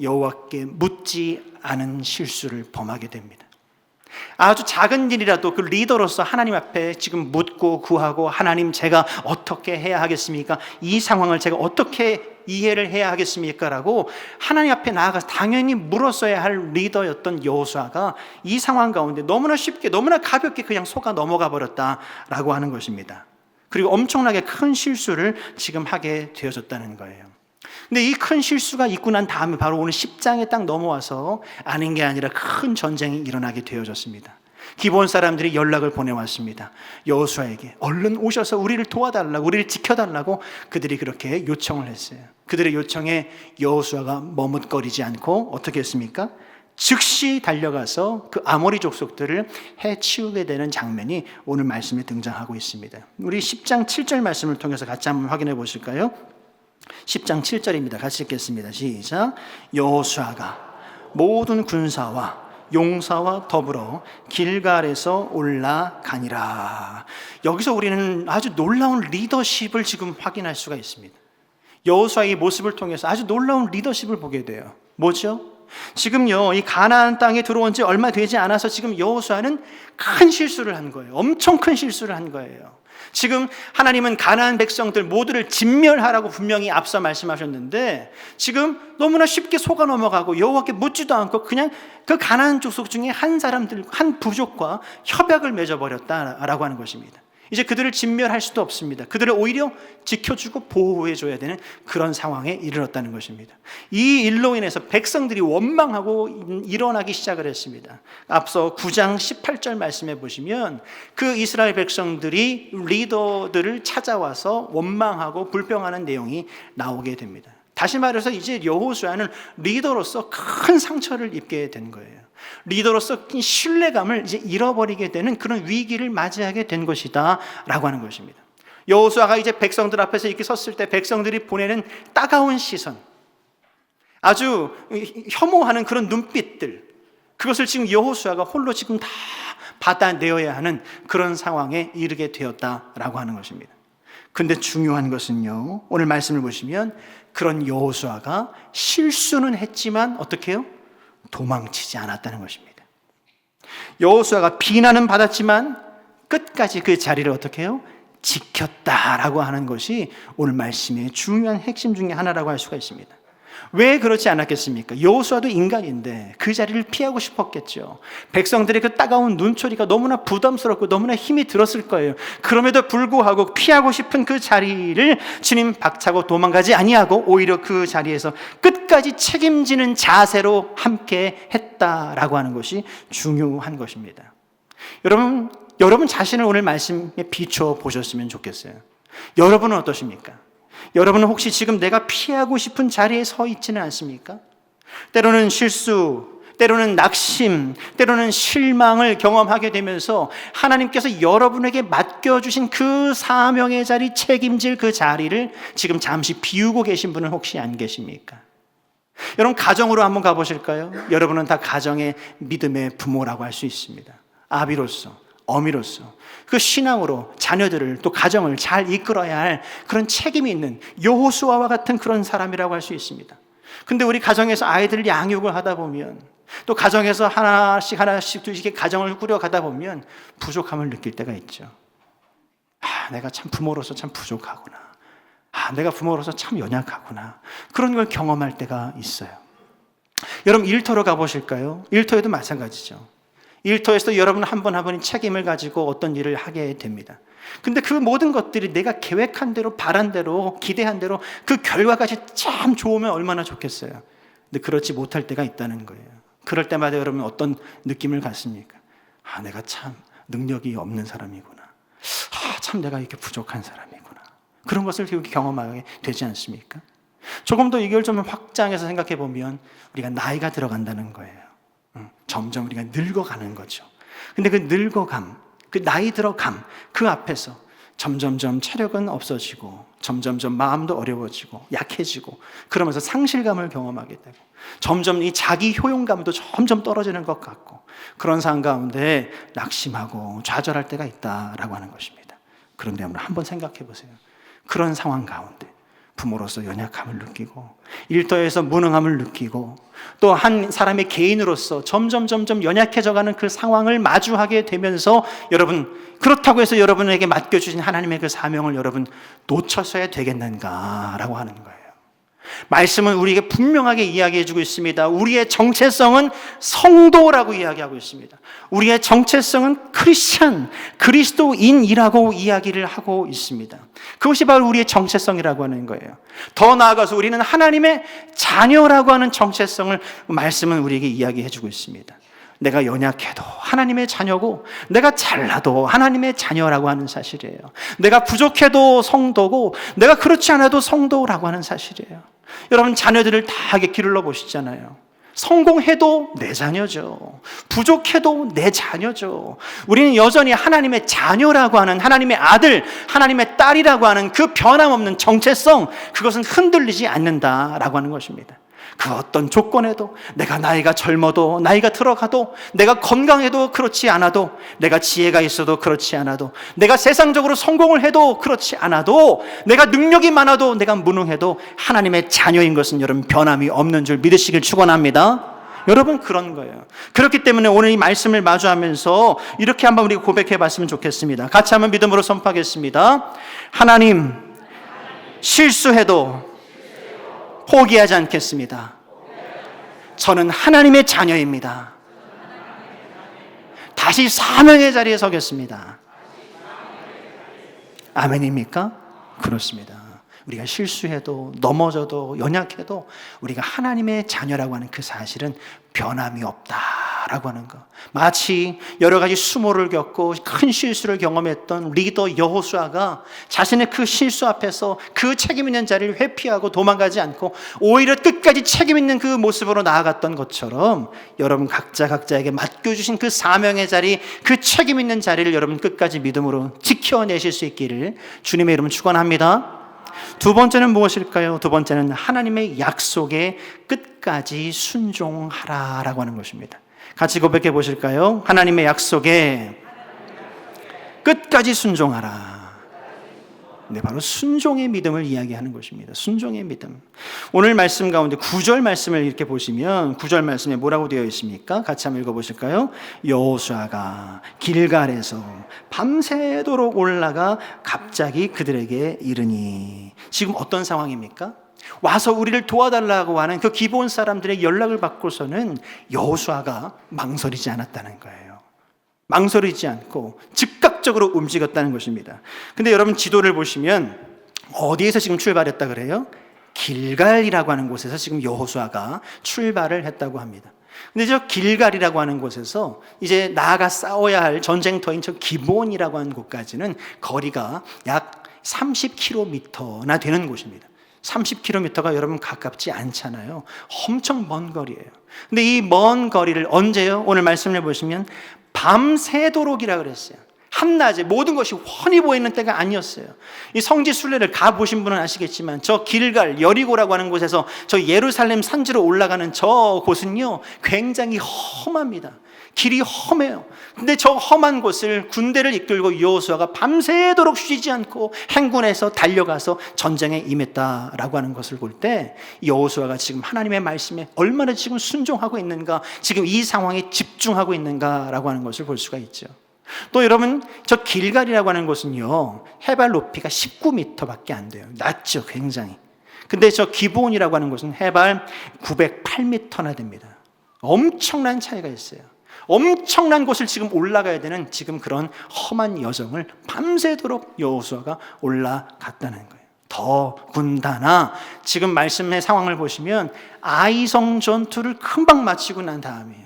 Speaker 3: 여호와께 묻지 않은 실수를 범하게 됩니다. 아주 작은 일이라도 그 리더로서 하나님 앞에 지금 묻고 구하고, 하나님 제가 어떻게 해야 하겠습니까? 이 상황을 제가 어떻게 이해를 해야 하겠습니까? 라고 하나님 앞에 나아가서 당연히 물었어야 할 리더였던 여호수아가 이 상황 가운데 너무나 쉽게 너무나 가볍게 그냥 속아 넘어가 버렸다라고 하는 것입니다. 그리고 엄청나게 큰 실수를 지금 하게 되어졌다는 거예요. 근데 이 큰 실수가 있고 난 다음에 바로 오늘 10장에 딱 넘어와서 아닌 게 아니라 큰 전쟁이 일어나게 되어졌습니다. 기브온 사람들이 연락을 보내왔습니다. 여호수아에게 얼른 오셔서 우리를 도와달라고, 우리를 지켜달라고 그들이 그렇게 요청을 했어요. 그들의 요청에 여호수아가 머뭇거리지 않고 어떻게 했습니까? 즉시 달려가서 그 아모리 족속들을 해치우게 되는 장면이 오늘 말씀에 등장하고 있습니다. 우리 10장 7절 말씀을 통해서 같이 한번 확인해 보실까요? 10장 7절입니다. 같이 읽겠습니다. 시작. 여호수아가 모든 군사와 용사와 더불어 길갈에서 올라가니라. 여기서 우리는 아주 놀라운 리더십을 지금 확인할 수가 있습니다. 여호수아의 모습을 통해서 아주 놀라운 리더십을 보게 돼요. 뭐죠? 지금요, 이 가나안 땅에 들어온 지 얼마 되지 않아서 지금 여호수아는 큰 실수를 한 거예요. 엄청 큰 실수를 한 거예요. 지금 하나님은 가나안 백성들 모두를 진멸하라고 분명히 앞서 말씀하셨는데 지금 너무나 쉽게 속아 넘어가고 여호와께 묻지도 않고 그냥 그 가나안 족속 중에 한 사람들, 한 부족과 협약을 맺어버렸다라고 하는 것입니다. 이제 그들을 진멸할 수도 없습니다. 그들을 오히려 지켜주고 보호해줘야 되는 그런 상황에 이르렀다는 것입니다. 이 일로 인해서 백성들이 원망하고 일어나기 시작을 했습니다. 앞서 9장 18절 말씀해 보시면 그 이스라엘 백성들이 리더들을 찾아와서 원망하고 불평하는 내용이 나오게 됩니다. 다시 말해서 이제 여호수아는 리더로서 큰 상처를 입게 된 거예요. 리더로서 신뢰감을 이제 잃어버리게 되는 그런 위기를 맞이하게 된 것이다 라고 하는 것입니다. 여호수아가 이제 백성들 앞에서 이렇게 섰을 때 백성들이 보내는 따가운 시선, 아주 혐오하는 그런 눈빛들, 그것을 지금 여호수아가 홀로 지금 다 받아내어야 하는 그런 상황에 이르게 되었다라고 하는 것입니다. 근데 중요한 것은요, 오늘 말씀을 보시면 그런 여호수아가 실수는 했지만 어떻게 해요? 도망치지 않았다는 것입니다. 여호수아가 비난은 받았지만 끝까지 그 자리를 어떻게 해요? 지켰다라고 하는 것이 오늘 말씀의 중요한 핵심 중에 하나라고 할 수가 있습니다. 왜 그렇지 않았겠습니까? 여호수아도 인간인데 그 자리를 피하고 싶었겠죠. 백성들의 그 따가운 눈초리가 너무나 부담스럽고 너무나 힘이 들었을 거예요. 그럼에도 불구하고 피하고 싶은 그 자리를 주님 박차고 도망가지 아니하고 오히려 그 자리에서 끝까지 책임지는 자세로 함께 했다라고 하는 것이 중요한 것입니다. 여러분 자신을 오늘 말씀에 비춰 보셨으면 좋겠어요. 여러분은 어떠십니까? 여러분은 혹시 지금 내가 피하고 싶은 자리에 서 있지는 않습니까? 때로는 실수, 때로는 낙심, 때로는 실망을 경험하게 되면서 하나님께서 여러분에게 맡겨주신 그 사명의 자리, 책임질 그 자리를 지금 잠시 비우고 계신 분은 혹시 안 계십니까? 여러분 가정으로 한번 가보실까요? 여러분은 다 가정의 믿음의 부모라고 할 수 있습니다. 아비로서, 어미로서 그 신앙으로 자녀들을 또 가정을 잘 이끌어야 할 그런 책임이 있는 여호수아와 같은 그런 사람이라고 할 수 있습니다. 근데 우리 가정에서 아이들을 양육을 하다 보면 또 가정에서 하나씩 둘씩 가정을 꾸려가다 보면 부족함을 느낄 때가 있죠. 내가 참 부모로서 참 부족하구나. 내가 부모로서 참 연약하구나. 그런 걸 경험할 때가 있어요. 여러분 일터로 가보실까요? 일터에도 마찬가지죠. 일터에서 여러분 한 분 한 분이 책임을 가지고 어떤 일을 하게 됩니다. 근데 그 모든 것들이 내가 계획한 대로, 바란 대로, 기대한 대로 그 결과까지 참 좋으면 얼마나 좋겠어요. 근데 그렇지 못할 때가 있다는 거예요. 그럴 때마다 여러분 어떤 느낌을 갖습니까? 내가 참 능력이 없는 사람이구나. 참 내가 이렇게 부족한 사람이구나. 그런 것을 경험하게 되지 않습니까? 조금 더 이걸 좀 확장해서 생각해 보면 우리가 나이가 들어간다는 거예요. 점점 우리가 늙어가는 거죠. 근데 그 늙어감, 그 나이 들어감, 그 앞에서 점점점 체력은 없어지고 점점점 마음도 어려워지고 약해지고 그러면서 상실감을 경험하게 되고 점점 이 자기 효용감도 점점 떨어지는 것 같고 그런 상황 가운데 낙심하고 좌절할 때가 있다라고 하는 것입니다. 그런데 여러분 한번 생각해 보세요. 그런 상황 가운데 부모로서 연약함을 느끼고 일터에서 무능함을 느끼고 또 한 사람의 개인으로서 점점 연약해져가는 그 상황을 마주하게 되면서 여러분 그렇다고 해서 여러분에게 맡겨주신 하나님의 그 사명을 여러분 놓쳐서야 되겠는가라고 하는 거예요. 말씀은 우리에게 분명하게 이야기해주고 있습니다. 우리의 정체성은 성도라고 이야기하고 있습니다. 우리의 정체성은 크리스찬, 그리스도인이라고 이야기를 하고 있습니다. 그것이 바로 우리의 정체성이라고 하는 거예요. 더 나아가서 우리는 하나님의 자녀라고 하는 정체성을 말씀은 우리에게 이야기해주고 있습니다. 내가 연약해도 하나님의 자녀고 내가 잘나도 하나님의 자녀라고 하는 사실이에요. 내가 부족해도 성도고 내가 그렇지 않아도 성도라고 하는 사실이에요. 여러분 자녀들을 다하게 기르러 보시잖아요. 성공해도 내 자녀죠. 부족해도 내 자녀죠. 우리는 여전히 하나님의 자녀라고 하는 하나님의 아들, 하나님의 딸이라고 하는 그 변함없는 정체성, 그것은 흔들리지 않는다라고 하는 것입니다. 그 어떤 조건에도 내가 나이가 젊어도 나이가 들어가도 내가 건강해도 그렇지 않아도 내가 지혜가 있어도 그렇지 않아도 내가 세상적으로 성공을 해도 그렇지 않아도 내가 능력이 많아도 내가 무능해도 하나님의 자녀인 것은 여러분 변함이 없는 줄 믿으시길 축원합니다. 여러분 그런 거예요. 그렇기 때문에 오늘 이 말씀을 마주하면서 이렇게 한번 우리 고백해 봤으면 좋겠습니다. 같이 한번 믿음으로 선포하겠습니다. 하나님 실수해도 포기하지 않겠습니다. 저는 하나님의 자녀입니다. 다시 사명의 자리에 서겠습니다. 아멘입니까? 그렇습니다. 우리가 실수해도 넘어져도 연약해도 우리가 하나님의 자녀라고 하는 그 사실은 변함이 없다라고 하는 것. 마치 여러 가지 수모를 겪고 큰 실수를 경험했던 리더 여호수아가 자신의 그 실수 앞에서 그 책임 있는 자리를 회피하고 도망가지 않고 오히려 끝까지 책임 있는 그 모습으로 나아갔던 것처럼 여러분 각자에게 맡겨주신 그 사명의 자리, 그 책임 있는 자리를 여러분 끝까지 믿음으로 지켜내실 수 있기를 주님의 이름으로 축원합니다. 두 번째는 무엇일까요? 두 번째는 하나님의 약속에 끝까지 순종하라라고 하는 것입니다. 같이 고백해 보실까요? 하나님의 약속에 끝까지 순종하라. 네, 바로 순종의 믿음을 이야기하는 것입니다. 순종의 믿음. 오늘 말씀 가운데 9절 말씀을 이렇게 보시면 9절 말씀에 뭐라고 되어 있습니까? 같이 한번 읽어보실까요? 여호수아가 길갈에서 밤새도록 올라가 갑자기 그들에게 이르니. 지금 어떤 상황입니까? 와서 우리를 도와달라고 하는 그 기브온 사람들의 연락을 받고서는 여호수아가 망설이지 않았다는 거예요. 망설이지 않고 즉각적으로 움직였다는 것입니다. 근데 여러분 지도를 보시면 어디에서 지금 출발했다 그래요? 길갈이라고 하는 곳에서 지금 여호수아가 출발을 했다고 합니다. 근데 저 길갈이라고 하는 곳에서 이제 나아가 싸워야 할 전쟁터인 저 기브온이라고 하는 곳까지는 거리가 약 30km나 되는 곳입니다. 30km가 여러분 가깝지 않잖아요. 엄청 먼 거리예요. 근데 이 먼 거리를 언제요? 오늘 말씀을 보시면 밤새도록이라 그랬어요. 한낮에 모든 것이 훤히 보이는 때가 아니었어요. 이 성지 순례를 가보신 분은 아시겠지만 저 길갈 여리고라고 하는 곳에서 저 예루살렘 산지로 올라가는 저 곳은요 굉장히 험합니다. 길이 험해요. 근데 저 험한 곳을 군대를 이끌고 여호수아가 밤새도록 쉬지 않고 행군해서 달려가서 전쟁에 임했다라고 하는 것을 볼 때 여호수아가 지금 하나님의 말씀에 얼마나 지금 순종하고 있는가, 지금 이 상황에 집중하고 있는가라고 하는 것을 볼 수가 있죠. 또 여러분 저 길갈이라고 하는 곳은요 해발 높이가 19m밖에 안 돼요. 낮죠 굉장히. 근데 저 기브온이라고 하는 곳은 해발 908m나 됩니다. 엄청난 차이가 있어요. 엄청난 곳을 지금 올라가야 되는 지금 그런 험한 여정을 밤새도록 여호수아가 올라갔다는 거예요. 더 군다나 지금 말씀의 상황을 보시면 아이성 전투를 금방 마치고 난 다음이에요.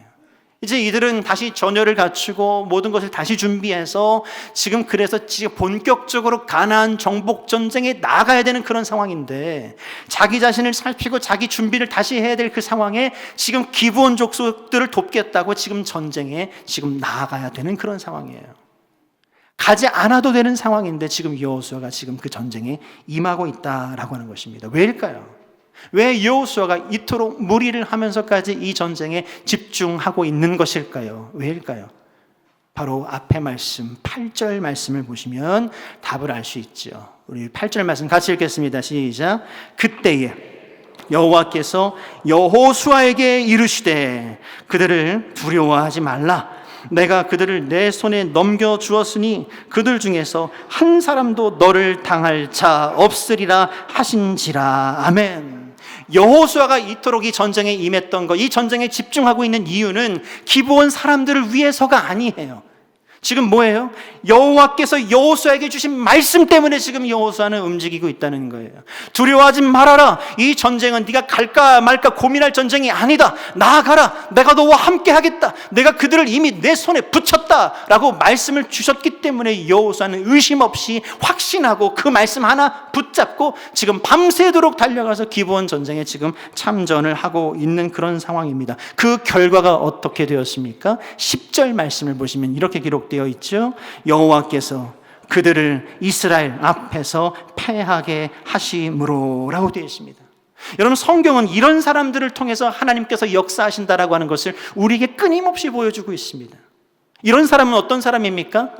Speaker 3: 이제 이들은 다시 전열을 갖추고 모든 것을 다시 준비해서 지금 그래서 지금 본격적으로 가나안 정복 전쟁에 나가야 되는 그런 상황인데, 자기 자신을 살피고 자기 준비를 다시 해야 될 그 상황에 지금 기브온 족속들을 돕겠다고 지금 전쟁에 지금 나아가야 되는 그런 상황이에요. 가지 않아도 되는 상황인데 지금 여호수아가 지금 그 전쟁에 임하고 있다라고 하는 것입니다. 왜일까요? 왜 여호수아가 이토록 무리를 하면서까지 이 전쟁에 집중하고 있는 것일까요? 왜일까요? 바로 앞에 말씀 8절 말씀을 보시면 답을 알 수 있죠. 우리 8절 말씀 같이 읽겠습니다. 시작. 그때에 여호와께서 여호수아에게 이르시되 그들을 두려워하지 말라. 내가 그들을 내 손에 넘겨주었으니 그들 중에서 한 사람도 너를 당할 자 없으리라 하신지라. 아멘. 여호수아가 이토록 이 전쟁에 임했던 것, 이 전쟁에 집중하고 있는 이유는 기브온 사람들을 위해서가 아니에요. 지금 뭐예요? 여호와께서 여호수아에게 주신 말씀 때문에 지금 여호수아는 움직이고 있다는 거예요. 두려워하지 말아라. 이 전쟁은 네가 갈까 말까 고민할 전쟁이 아니다. 나아가라. 내가 너와 함께 하겠다. 내가 그들을 이미 내 손에 붙였다라고 말씀을 주셨기 때문에 여호수아는 의심 없이 확신하고 그 말씀 하나 붙잡고 지금 밤새도록 달려가서 기브온 전쟁에 지금 참전을 하고 있는 그런 상황입니다. 그 결과가 어떻게 되었습니까? 10절 말씀을 보시면 이렇게 기록되어 있죠. 여호와께서 그들을 이스라엘 앞에서 패하게 하심으로 라고 되어 있습니다. 여러분, 성경은 이런 사람들을 통해서 하나님께서 역사하신다라고 하는 것을 우리에게 끊임없이 보여주고 있습니다. 이런 사람은 어떤 사람입니까?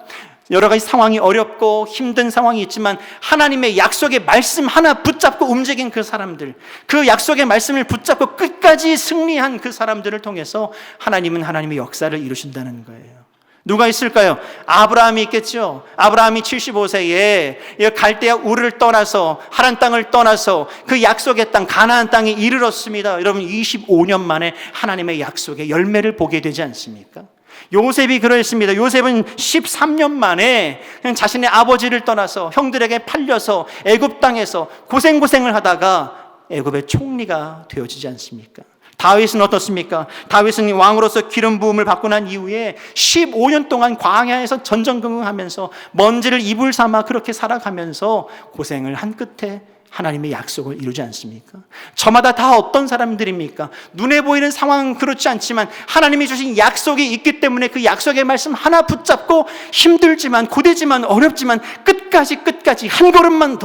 Speaker 3: 여러 가지 상황이 어렵고 힘든 상황이 있지만 하나님의 약속의 말씀 하나 붙잡고 움직인 그 사람들, 그 약속의 말씀을 붙잡고 끝까지 승리한 그 사람들을 통해서 하나님은 하나님의 역사를 이루신다는 거예요. 누가 있을까요? 아브라함이 있겠죠. 아브라함이 75세에 갈대아 우르를 떠나서 하란 땅을 떠나서 그 약속의 땅 가나안 땅에 이르렀습니다. 여러분, 25년 만에 하나님의 약속의 열매를 보게 되지 않습니까? 요셉이 그러했습니다. 요셉은 13년 만에 그냥 자신의 아버지를 떠나서 형들에게 팔려서 애굽 땅에서 고생을 하다가 애굽의 총리가 되어지지 않습니까? 다윗은 어떻습니까? 다윗은 왕으로서 기름 부음을 받고 난 이후에 15년 동안 광야에서 전전긍긍하면서 먼지를 이불 삼아 그렇게 살아가면서 고생을 한 끝에 하나님의 약속을 이루지 않습니까? 저마다 다 어떤 사람들입니까? 눈에 보이는 상황은 그렇지 않지만 하나님이 주신 약속이 있기 때문에 그 약속의 말씀 하나 붙잡고 힘들지만 고되지만 어렵지만 끝까지 한 걸음만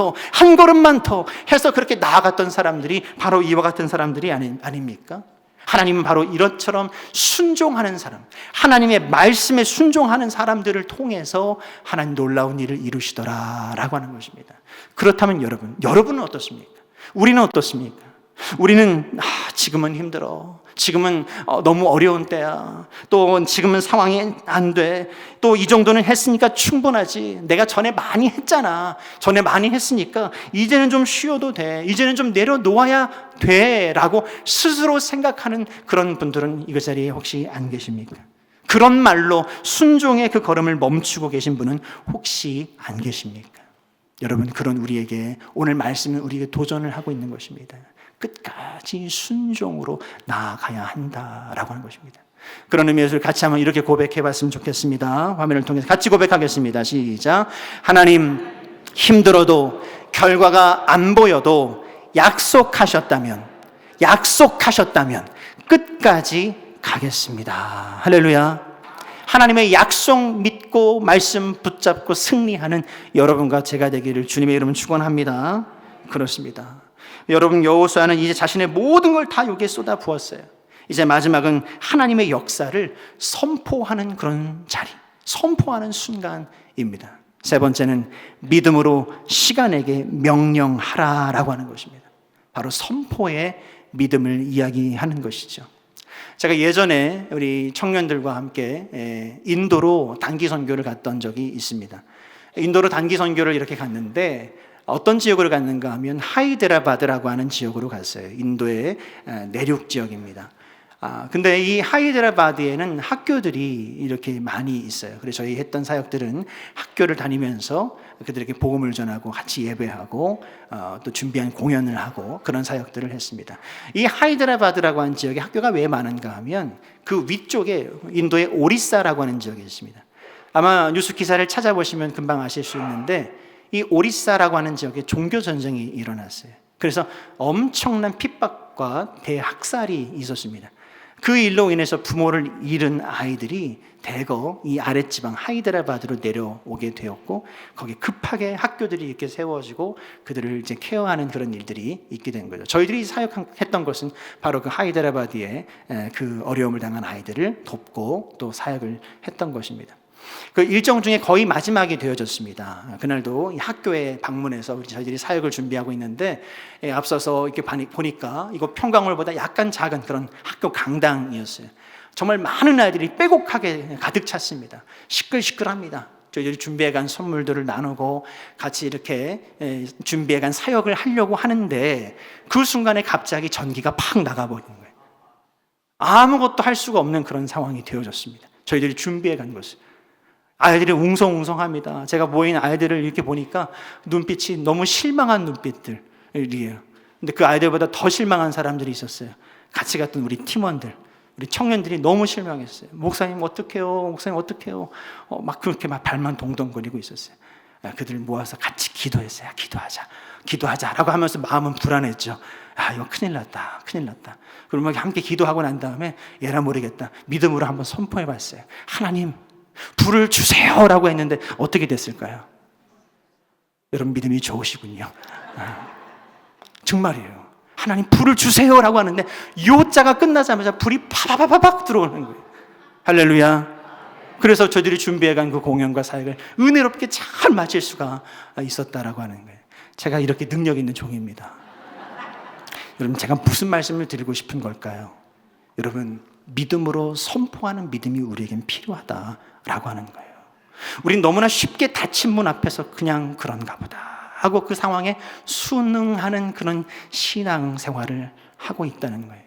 Speaker 3: 더 해서 그렇게 나아갔던 사람들이 바로 이와 같은 사람들이 아닙니까? 하나님은 바로 이것처럼 순종하는 사람, 하나님의 말씀에 순종하는 사람들을 통해서 하나님 놀라운 일을 이루시더라라고 하는 것입니다. 그렇다면 여러분은 어떻습니까? 우리는 어떻습니까? 우리는 지금은 힘들어. 지금은 너무 어려운 때야. 또 지금은 상황이 안 돼. 또 이 정도는 했으니까 충분하지. 내가 전에 많이 했잖아. 전에 많이 했으니까 이제는 좀 쉬어도 돼. 이제는 좀 내려놓아야 돼 라고 스스로 생각하는 그런 분들은 이 자리에 혹시 안 계십니까? 그런 말로 순종의 그 걸음을 멈추고 계신 분은 혹시 안 계십니까? 여러분, 그런 우리에게 오늘 말씀은 우리에게 도전을 하고 있는 것입니다. 끝까지 순종으로 나아가야 한다라고 하는 것입니다. 그런 의미에서 같이 한번 이렇게 고백해 봤으면 좋겠습니다. 화면을 통해서 같이 고백하겠습니다. 시작. 하나님, 힘들어도 결과가 안 보여도 약속하셨다면 끝까지 가겠습니다. 할렐루야. 하나님의 약속 믿고 말씀 붙잡고 승리하는 여러분과 제가 되기를 주님의 이름으로 축원합니다. 그렇습니다. 여러분, 여호수아는 이제 자신의 모든 걸 다 여기에 쏟아 부었어요. 이제 마지막은 하나님의 역사를 선포하는 그런 자리, 선포하는 순간입니다. 세 번째는 믿음으로 시간에게 명령하라라고 하는 것입니다. 바로 선포의 믿음을 이야기하는 것이죠. 제가 예전에 우리 청년들과 함께 인도로 단기 선교를 갔던 적이 있습니다. 인도로 단기 선교를 이렇게 갔는데 어떤 지역으로 갔는가 하면 하이데라바드라고 하는 지역으로 갔어요. 인도의 내륙 지역입니다. 근데 이 하이데라바드에는 학교들이 이렇게 많이 있어요. 그래서 저희 했던 사역들은 학교를 다니면서 그들에게 복음을 전하고 같이 예배하고 또 준비한 공연을 하고 그런 사역들을 했습니다. 이 하이드라바드라고 하는 지역에 학교가 왜 많은가 하면 그 위쪽에 인도의 오리사라고 하는 지역이 있습니다. 아마 뉴스 기사를 찾아보시면 금방 아실 수 있는데 이 오리사라고 하는 지역에 종교 전쟁이 일어났어요. 그래서 엄청난 핍박과 대학살이 있었습니다. 그 일로 인해서 부모를 잃은 아이들이 대거 이 아랫지방 하이드라바드로 내려오게 되었고 거기 급하게 학교들이 이렇게 세워지고 그들을 이제 케어하는 그런 일들이 있게 된 거죠. 저희들이 사역했던 것은 바로 그 하이드라바드의 그 어려움을 당한 아이들을 돕고 또 사역을 했던 것입니다. 그 일정 중에 거의 마지막이 되어졌습니다. 그날도 이 학교에 방문해서 저희들이 사역을 준비하고 있는데 앞서서 이렇게 보니까 이거 평강홀보다 약간 작은 그런 학교 강당이었어요. 정말 많은 아이들이 빼곡하게 가득 찼습니다. 시끌시끌합니다. 저희들이 준비해간 선물들을 나누고 같이 이렇게 준비해간 사역을 하려고 하는데 그 순간에 갑자기 전기가 팍 나가버리는 거예요. 아무것도 할 수가 없는 그런 상황이 되어졌습니다. 저희들이 준비해간 것을. 아이들이 웅성웅성합니다. 제가 모인 아이들을 이렇게 보니까 눈빛이 너무 실망한 눈빛들이에요. 근데 그 아이들보다 더 실망한 사람들이 있었어요. 같이 갔던 우리 팀원들, 우리 청년들이 너무 실망했어요. 목사님 어떡해요? 목사님 어떡해요? 막 그렇게 막 발만 동동거리고 있었어요. 그들 모아서 같이 기도했어요. 기도하자라고 하면서 마음은 불안했죠. 이거 큰일 났다. 그러면 함께 기도하고 난 다음에 얘라 모르겠다. 믿음으로 한번 선포해 봤어요. 하나님, 불을 주세요라고 했는데 어떻게 됐을까요? 여러분 믿음이 좋으시군요. 정말이에요. 하나님 불을 주세요라고 하는데 요자가 끝나자마자 불이 파바바박 들어오는 거예요. 할렐루야. 그래서 저희들이 준비해간 그 공연과 사역을 은혜롭게 잘 마칠 수가 있었다라고 하는 거예요. 제가 이렇게 능력 있는 종입니다. 여러분 제가 무슨 말씀을 드리고 싶은 걸까요? 여러분 믿음으로 선포하는 믿음이 우리에겐 필요하다라고 하는 거예요. 우린 너무나 쉽게 닫힌 문 앞에서 그냥 그런가 보다 하고 그 상황에 순응하는 그런 신앙생활을 하고 있다는 거예요.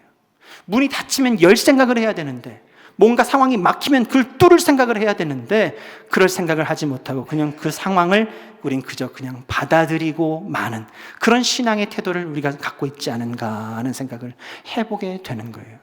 Speaker 3: 문이 닫히면 열 생각을 해야 되는데 뭔가 상황이 막히면 그걸 뚫을 생각을 해야 되는데 그럴 생각을 하지 못하고 그냥 그 상황을 우린 그저 그냥 받아들이고 마는 그런 신앙의 태도를 우리가 갖고 있지 않은가 하는 생각을 해보게 되는 거예요.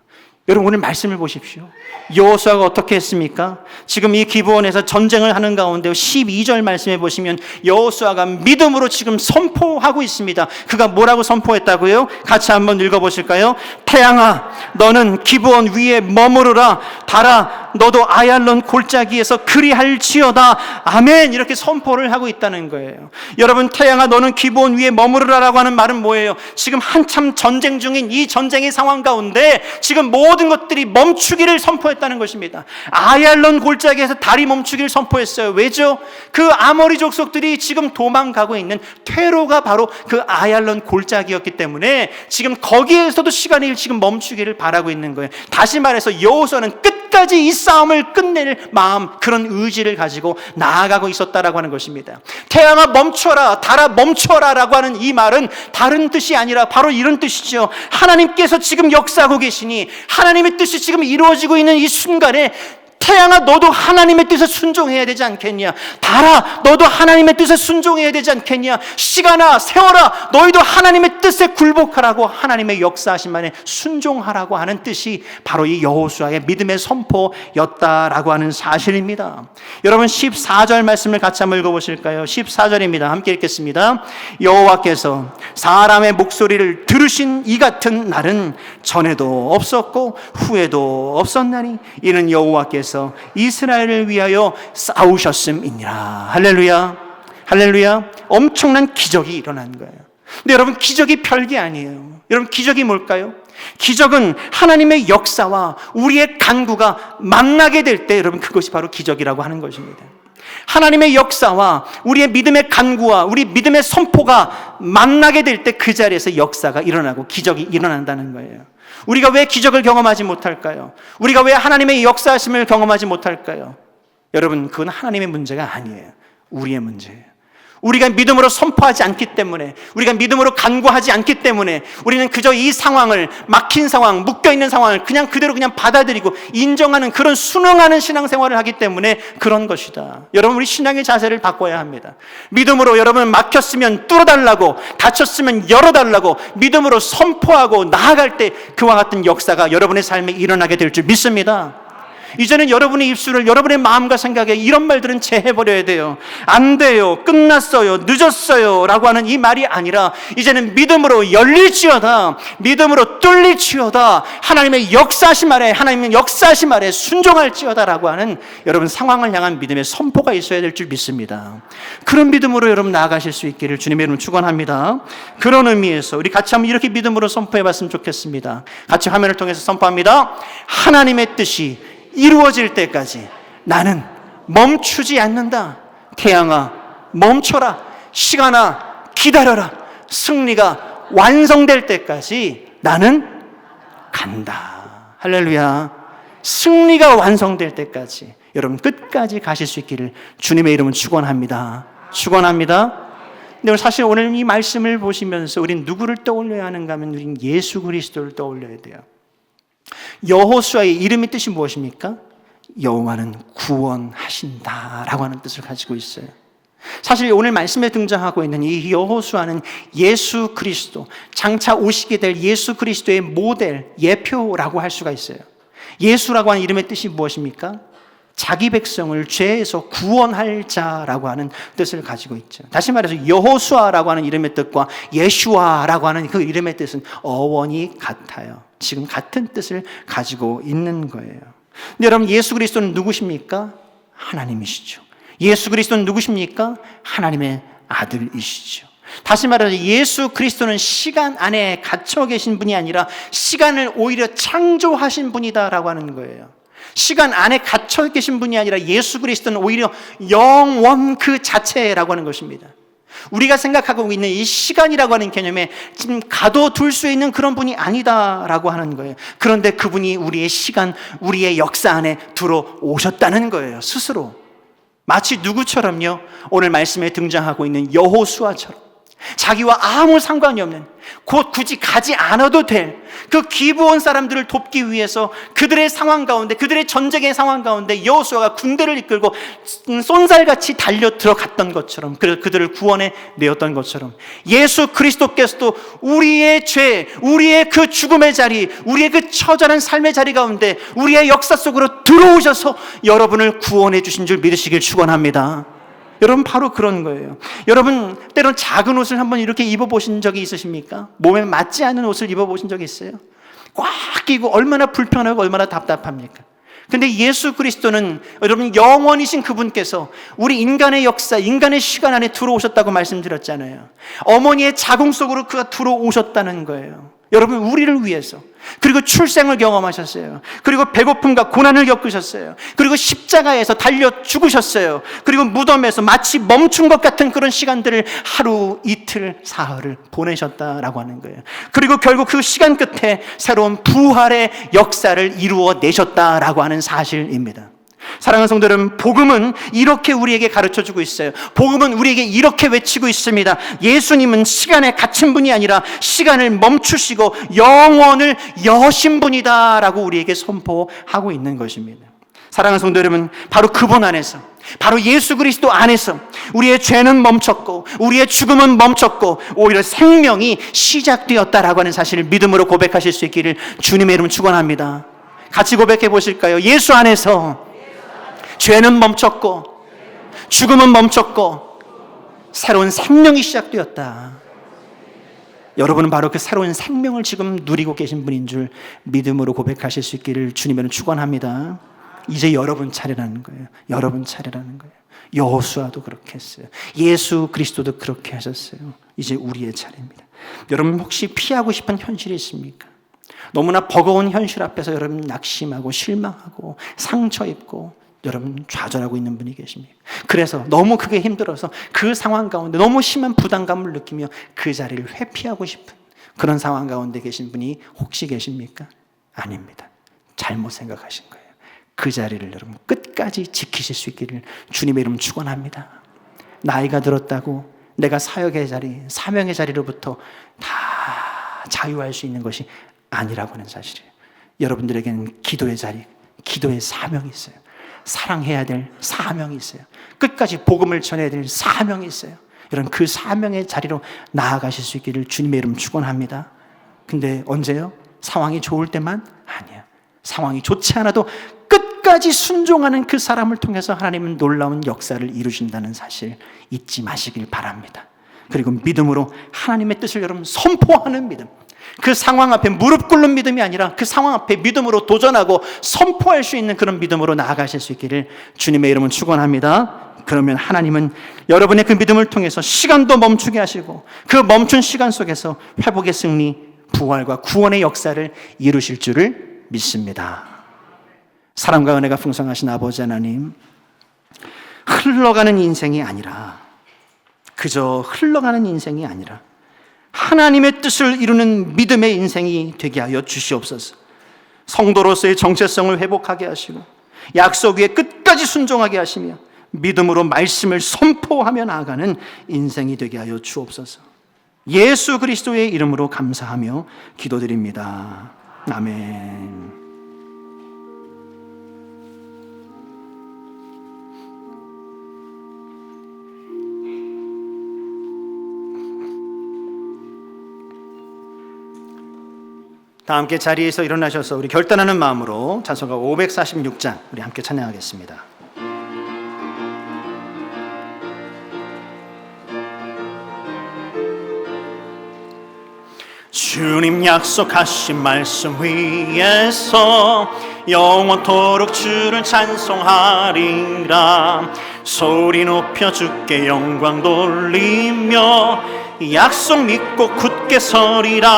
Speaker 3: 여러분 오늘 말씀을 보십시오. 여호수아가 어떻게 했습니까? 지금 이 기브온에서 전쟁을 하는 가운데 12절 말씀해 보시면 여호수아가 믿음으로 지금 선포하고 있습니다. 그가 뭐라고 선포했다고요? 같이 한번 읽어보실까요? 태양아 너는 기브온 위에 머무르라. 달아 너도 아얄론 골짜기에서 그리할지어다. 아멘. 이렇게 선포를 하고 있다는 거예요. 여러분 태양아 너는 기브온 위에 머무르라라고 하는 말은 뭐예요? 지금 한참 전쟁 중인 이 전쟁의 상황 가운데 지금 모든 것들이 멈추기를 선포했다는 것입니다. 아얄론 골짜기에서 달이 멈추기를 선포했어요. 왜죠? 그 아모리 족속들이 지금 도망가고 있는 퇴로가 바로 그 아얄론 골짜기였기 때문에 지금 거기에서도 시간이 지금 멈추기를 바라고 있는 거예요. 다시 말해서 여호수아는 끝까지 이 싸움을 끝낼 마음, 그런 의지를 가지고 나아가고 있었다라고 하는 것입니다. 태양아 멈춰라, 달아 멈춰라 라고 하는 이 말은 다른 뜻이 아니라 바로 이런 뜻이죠. 하나님께서 지금 역사하고 계시니 하나님의 뜻이 지금 이루어지고 있는 이 순간에 태양아 너도 하나님의 뜻에 순종해야 되지 않겠냐. 달아 너도 하나님의 뜻에 순종해야 되지 않겠냐. 시간아 세월아 너희도 하나님의 뜻에 굴복하라고, 하나님의 역사하심만에 순종하라고 하는 뜻이 바로 이 여호수아의 믿음의 선포였다라고 하는 사실입니다. 여러분 14절 말씀을 같이 한번 읽어보실까요? 14절입니다. 함께 읽겠습니다. 여호와께서 사람의 목소리를 들으신 이 같은 날은 전에도 없었고 후에도 없었나니 이는 여호와께서 이스라엘을 위하여 싸우셨음이니라. 할렐루야. 할렐루야. 엄청난 기적이 일어난 거예요. 근데 여러분 기적이 별게 아니에요. 여러분 기적이 뭘까요? 기적은 하나님의 역사와 우리의 간구가 만나게 될 때 여러분 그것이 바로 기적이라고 하는 것입니다. 하나님의 역사와 우리의 믿음의 간구와 우리 믿음의 선포가 만나게 될 때 그 자리에서 역사가 일어나고 기적이 일어난다는 거예요. 우리가 왜 기적을 경험하지 못할까요? 우리가 왜 하나님의 역사하심을 경험하지 못할까요? 여러분 그건 하나님의 문제가 아니에요. 우리의 문제예요. 우리가 믿음으로 선포하지 않기 때문에, 우리가 믿음으로 간구하지 않기 때문에 우리는 그저 이 상황을, 막힌 상황, 묶여있는 상황을 그냥 그대로 그냥 받아들이고 인정하는, 그런 순응하는 신앙생활을 하기 때문에 그런 것이다. 여러분, 우리 신앙의 자세를 바꿔야 합니다. 믿음으로 여러분 막혔으면 뚫어달라고, 닫혔으면 열어달라고 믿음으로 선포하고 나아갈 때 그와 같은 역사가 여러분의 삶에 일어나게 될 줄 믿습니다. 이제는 여러분의 입술을, 여러분의 마음과 생각에 이런 말들은 제해버려야 돼요. 안 돼요, 끝났어요, 늦었어요 라고 하는 이 말이 아니라 이제는 믿음으로 열릴지어다, 믿음으로 뚫릴지어다, 하나님의 역사하심 아래, 하나님의 역사하심 아래 순종할지어다 라고 하는 여러분 상황을 향한 믿음의 선포가 있어야 될 줄 믿습니다. 그런 믿음으로 여러분 나아가실 수 있기를 주님의 이름으로 축원합니다. 그런 의미에서 우리 같이 한번 이렇게 믿음으로 선포해 봤으면 좋겠습니다. 같이 화면을 통해서 선포합니다. 하나님의 뜻이 이루어질 때까지 나는 멈추지 않는다. 태양아 멈춰라, 시간아 기다려라, 승리가 완성될 때까지 나는 간다. 할렐루야. 승리가 완성될 때까지 여러분 끝까지 가실 수 있기를 주님의 이름은 축원합니다. 축원합니다. 근데 사실 오늘 이 말씀을 보시면서 우린 누구를 떠올려야 하는가 하면 우린 예수 그리스도를 떠올려야 돼요. 여호수아의 이름의 뜻이 무엇입니까? 여호와는 구원하신다라고 하는 뜻을 가지고 있어요. 사실 오늘 말씀에 등장하고 있는 이 여호수아는 예수 그리스도, 장차 오시게 될 예수 그리스도의 모델, 예표라고 할 수가 있어요. 예수라고 하는 이름의 뜻이 무엇입니까? 자기 백성을 죄에서 구원할 자라고 하는 뜻을 가지고 있죠. 다시 말해서 여호수아라고 하는 이름의 뜻과 예슈아라고 하는 그 이름의 뜻은 어원이 같아요. 지금 같은 뜻을 가지고 있는 거예요. 근데 여러분, 예수 그리스도는 누구십니까? 하나님이시죠. 예수 그리스도는 누구십니까? 하나님의 아들이시죠. 다시 말해서 예수 그리스도는 시간 안에 갇혀 계신 분이 아니라 시간을 오히려 창조하신 분이다라고 하는 거예요. 시간 안에 갇혀 계신 분이 아니라 예수 그리스도는 오히려 영원 그 자체라고 하는 것입니다. 우리가 생각하고 있는 이 시간이라고 하는 개념에 지금 가둬둘 수 있는 그런 분이 아니다라고 하는 거예요. 그런데 그분이 우리의 시간, 우리의 역사 안에 들어오셨다는 거예요. 스스로. 마치 누구처럼요? 오늘 말씀에 등장하고 있는 여호수아처럼 자기와 아무 상관이 없는, 곧 굳이 가지 않아도 될 그 기브온 사람들을 돕기 위해서 그들의 상황 가운데, 그들의 전쟁의 상황 가운데 여호수아가 군대를 이끌고 쏜살같이 달려 들어갔던 것처럼, 그들을 구원해 내었던 것처럼 예수 그리스도께서도 우리의 죄, 우리의 그 죽음의 자리, 우리의 그 처절한 삶의 자리 가운데 우리의 역사 속으로 들어오셔서 여러분을 구원해 주신 줄 믿으시길 축원합니다. 여러분, 바로 그런 거예요. 여러분, 때론 작은 옷을 한번 이렇게 입어보신 적이 있으십니까? 몸에 맞지 않는 옷을 입어보신 적이 있어요? 꽉 끼고 얼마나 불편하고 얼마나 답답합니까? 근데 예수 그리스도는 여러분 영원이신 그분께서 우리 인간의 역사, 인간의 시간 안에 들어오셨다고 말씀드렸잖아요. 어머니의 자궁 속으로 그가 들어오셨다는 거예요. 여러분, 우리를 위해서. 그리고 출생을 경험하셨어요. 그리고 배고픔과 고난을 겪으셨어요. 그리고 십자가에서 달려 죽으셨어요. 그리고 무덤에서 마치 멈춘 것 같은 그런 시간들을 하루, 이틀, 사흘을 보내셨다라고 하는 거예요. 그리고 결국 그 시간 끝에 새로운 부활의 역사를 이루어 내셨다라고 하는 사실입니다. 사랑하는 성도 여러분, 복음은 이렇게 우리에게 가르쳐주고 있어요. 복음은 우리에게 이렇게 외치고 있습니다. 예수님은 시간에 갇힌 분이 아니라 시간을 멈추시고 영원을 여신 분이다 라고 우리에게 선포하고 있는 것입니다. 사랑하는 성도 여러분, 바로 그분 안에서, 바로 예수 그리스도 안에서 우리의 죄는 멈췄고 우리의 죽음은 멈췄고 오히려 생명이 시작되었다라고 하는 사실을 믿음으로 고백하실 수 있기를 주님의 이름 축원합니다. 같이 고백해 보실까요? 예수 안에서 죄는 멈췄고 죽음은 멈췄고 새로운 생명이 시작되었다. 여러분은 바로 그 새로운 생명을 지금 누리고 계신 분인 줄 믿음으로 고백하실 수 있기를 주님은 축원합니다. 이제 여러분 차례라는 거예요. 여러분 차례라는 거예요. 여호수아도 그렇게 했어요. 예수 그리스도도 그렇게 하셨어요. 이제 우리의 차례입니다. 여러분, 혹시 피하고 싶은 현실이 있습니까? 너무나 버거운 현실 앞에서 여러분 낙심하고 실망하고 상처 입고 여러분 좌절하고 있는 분이 계십니까? 그래서 너무 그게 힘들어서 그 상황 가운데 너무 심한 부담감을 느끼며 그 자리를 회피하고 싶은 그런 상황 가운데 계신 분이 혹시 계십니까? 아닙니다. 잘못 생각하신 거예요. 그 자리를 여러분 끝까지 지키실 수 있기를 주님의 이름 축원합니다. 나이가 들었다고 내가 사역의 자리, 사명의 자리로부터 다 자유할 수 있는 것이 아니라고 하는 사실이에요. 여러분들에게는 기도의 자리, 기도의 사명이 있어요. 사랑해야 될 사명이 있어요. 끝까지 복음을 전해야 될 사명이 있어요. 여러분, 그 사명의 자리로 나아가실 수 있기를 주님의 이름 축원합니다. 근데 언제요? 상황이 좋을 때만? 아니에요. 상황이 좋지 않아도 끝까지 순종하는 그 사람을 통해서 하나님은 놀라운 역사를 이루신다는 사실 잊지 마시길 바랍니다. 그리고 믿음으로 하나님의 뜻을 여러분 선포하는 믿음, 그 상황 앞에 무릎 꿇는 믿음이 아니라 그 상황 앞에 믿음으로 도전하고 선포할 수 있는 그런 믿음으로 나아가실 수 있기를 주님의 이름은 축원합니다. 그러면 하나님은 여러분의 그 믿음을 통해서 시간도 멈추게 하시고 그 멈춘 시간 속에서 회복의 승리, 부활과 구원의 역사를 이루실 줄을 믿습니다. 사랑과 은혜가 풍성하신 아버지 하나님, 흘러가는 인생이 아니라, 그저 흘러가는 인생이 아니라 하나님의 뜻을 이루는 믿음의 인생이 되게 하여 주시옵소서. 성도로서의 정체성을 회복하게 하시고 약속 위에 끝까지 순종하게 하시며 믿음으로 말씀을 선포하며 나아가는 인생이 되게 하여 주옵소서. 예수 그리스도의 이름으로 감사하며 기도드립니다. 아멘. 다 함께 자리에서 일어나셔서 우리 결단하는 마음으로 찬송가 546장 우리 함께 찬양하겠습니다. 주님 약속하신 말씀 위에서 영원토록 주를 찬송하리라. 소리 높여 주께 영광 돌리며 약속 믿고 굳게 서리라.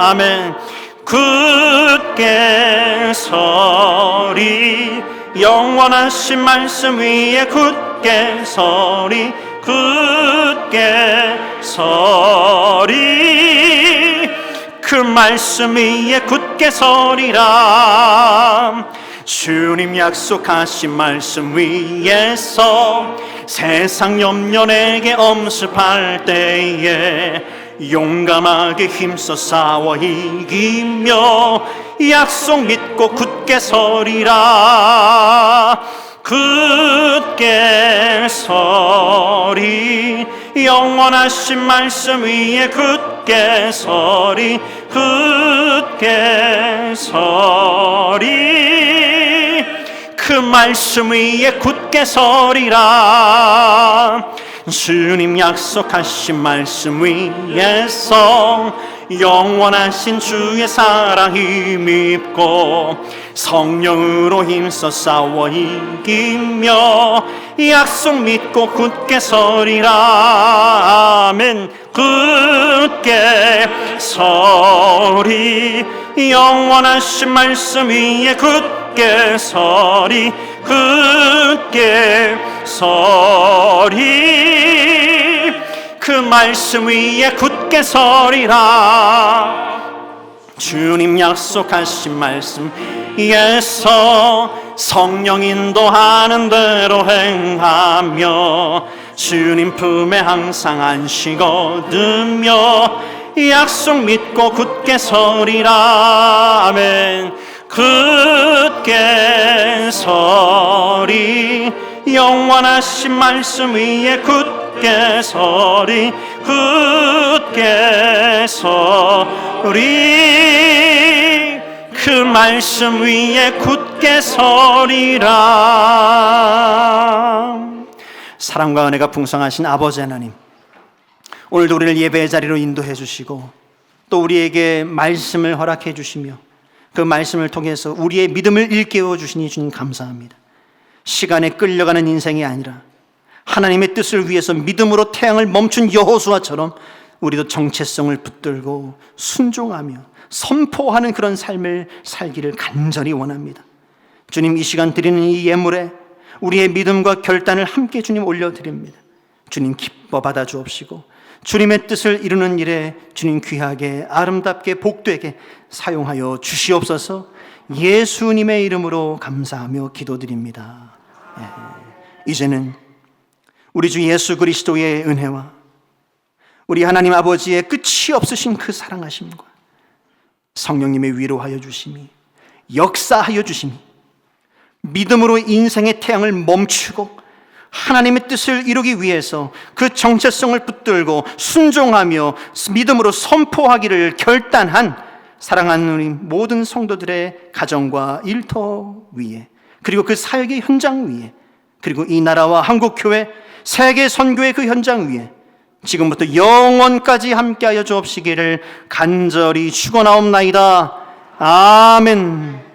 Speaker 3: 아멘. 굳게 서리, 영원하신 말씀 위에 굳게 서리, 굳게 서리, 그 말씀 위에 굳게 서리라. 주님 약속하신 말씀 위에서 세상 염려 내게 엄습할 때에 용감하게 힘써 싸워 이기며 약속 믿고 굳게 서리라. 굳게 서리, 영원하신 말씀 위에 굳게 서리, 굳게 서리, 그 말씀 위에 굳게 서리라. 주님 약속하신 말씀 위에서 영원하신 주의 사랑 힘입고 성령으로 힘써 싸워 이기며 약속 믿고 굳게 서리라. 아멘. 굳게 서리, 영원하신 말씀 위에 굳게 서리, 굳게 서리, 그 말씀 위에 굳게 서리라. 주님 약속하신 말씀 위에서 성령 인도하는 대로 행하며 주님 품에 항상 안식 얻으며 약속 믿고 굳게 서리라. 아멘. 굳게 서리, 영원하신 말씀 위에 굳게 서리, 굳게 서리, 그 말씀 위에 굳게 서리라. 사랑과 은혜가 풍성하신 아버지 하나님, 오늘도 우리를 예배의 자리로 인도해 주시고 또 우리에게 말씀을 허락해 주시며 그 말씀을 통해서 우리의 믿음을 일깨워 주시니 주님 감사합니다. 시간에 끌려가는 인생이 아니라 하나님의 뜻을 위해서 믿음으로 태양을 멈춘 여호수아처럼 우리도 정체성을 붙들고 순종하며 선포하는 그런 삶을 살기를 간절히 원합니다. 주님, 이 시간 드리는 이 예물에 우리의 믿음과 결단을 함께 주님 올려드립니다. 주님 기뻐 받아 주옵시고 주님의 뜻을 이루는 일에 주님 귀하게 아름답게 복되게 사용하여 주시옵소서. 예수님의 이름으로 감사하며 기도드립니다. 이제는 우리 주 예수 그리스도의 은혜와 우리 하나님 아버지의 끝이 없으신 그 사랑하심과 성령님의 위로하여 주심이, 역사하여 주심이, 믿음으로 인생의 태양을 멈추고 하나님의 뜻을 이루기 위해서 그 정체성을 붙들고 순종하며 믿음으로 선포하기를 결단한 사랑하는 우리 모든 성도들의 가정과 일터 위에, 그리고 그 사역의 현장 위에, 그리고 이 나라와 한국교회 세계 선교의 그 현장 위에 지금부터 영원까지 함께하여 주옵시기를 간절히 축원하옵나이다. 아멘.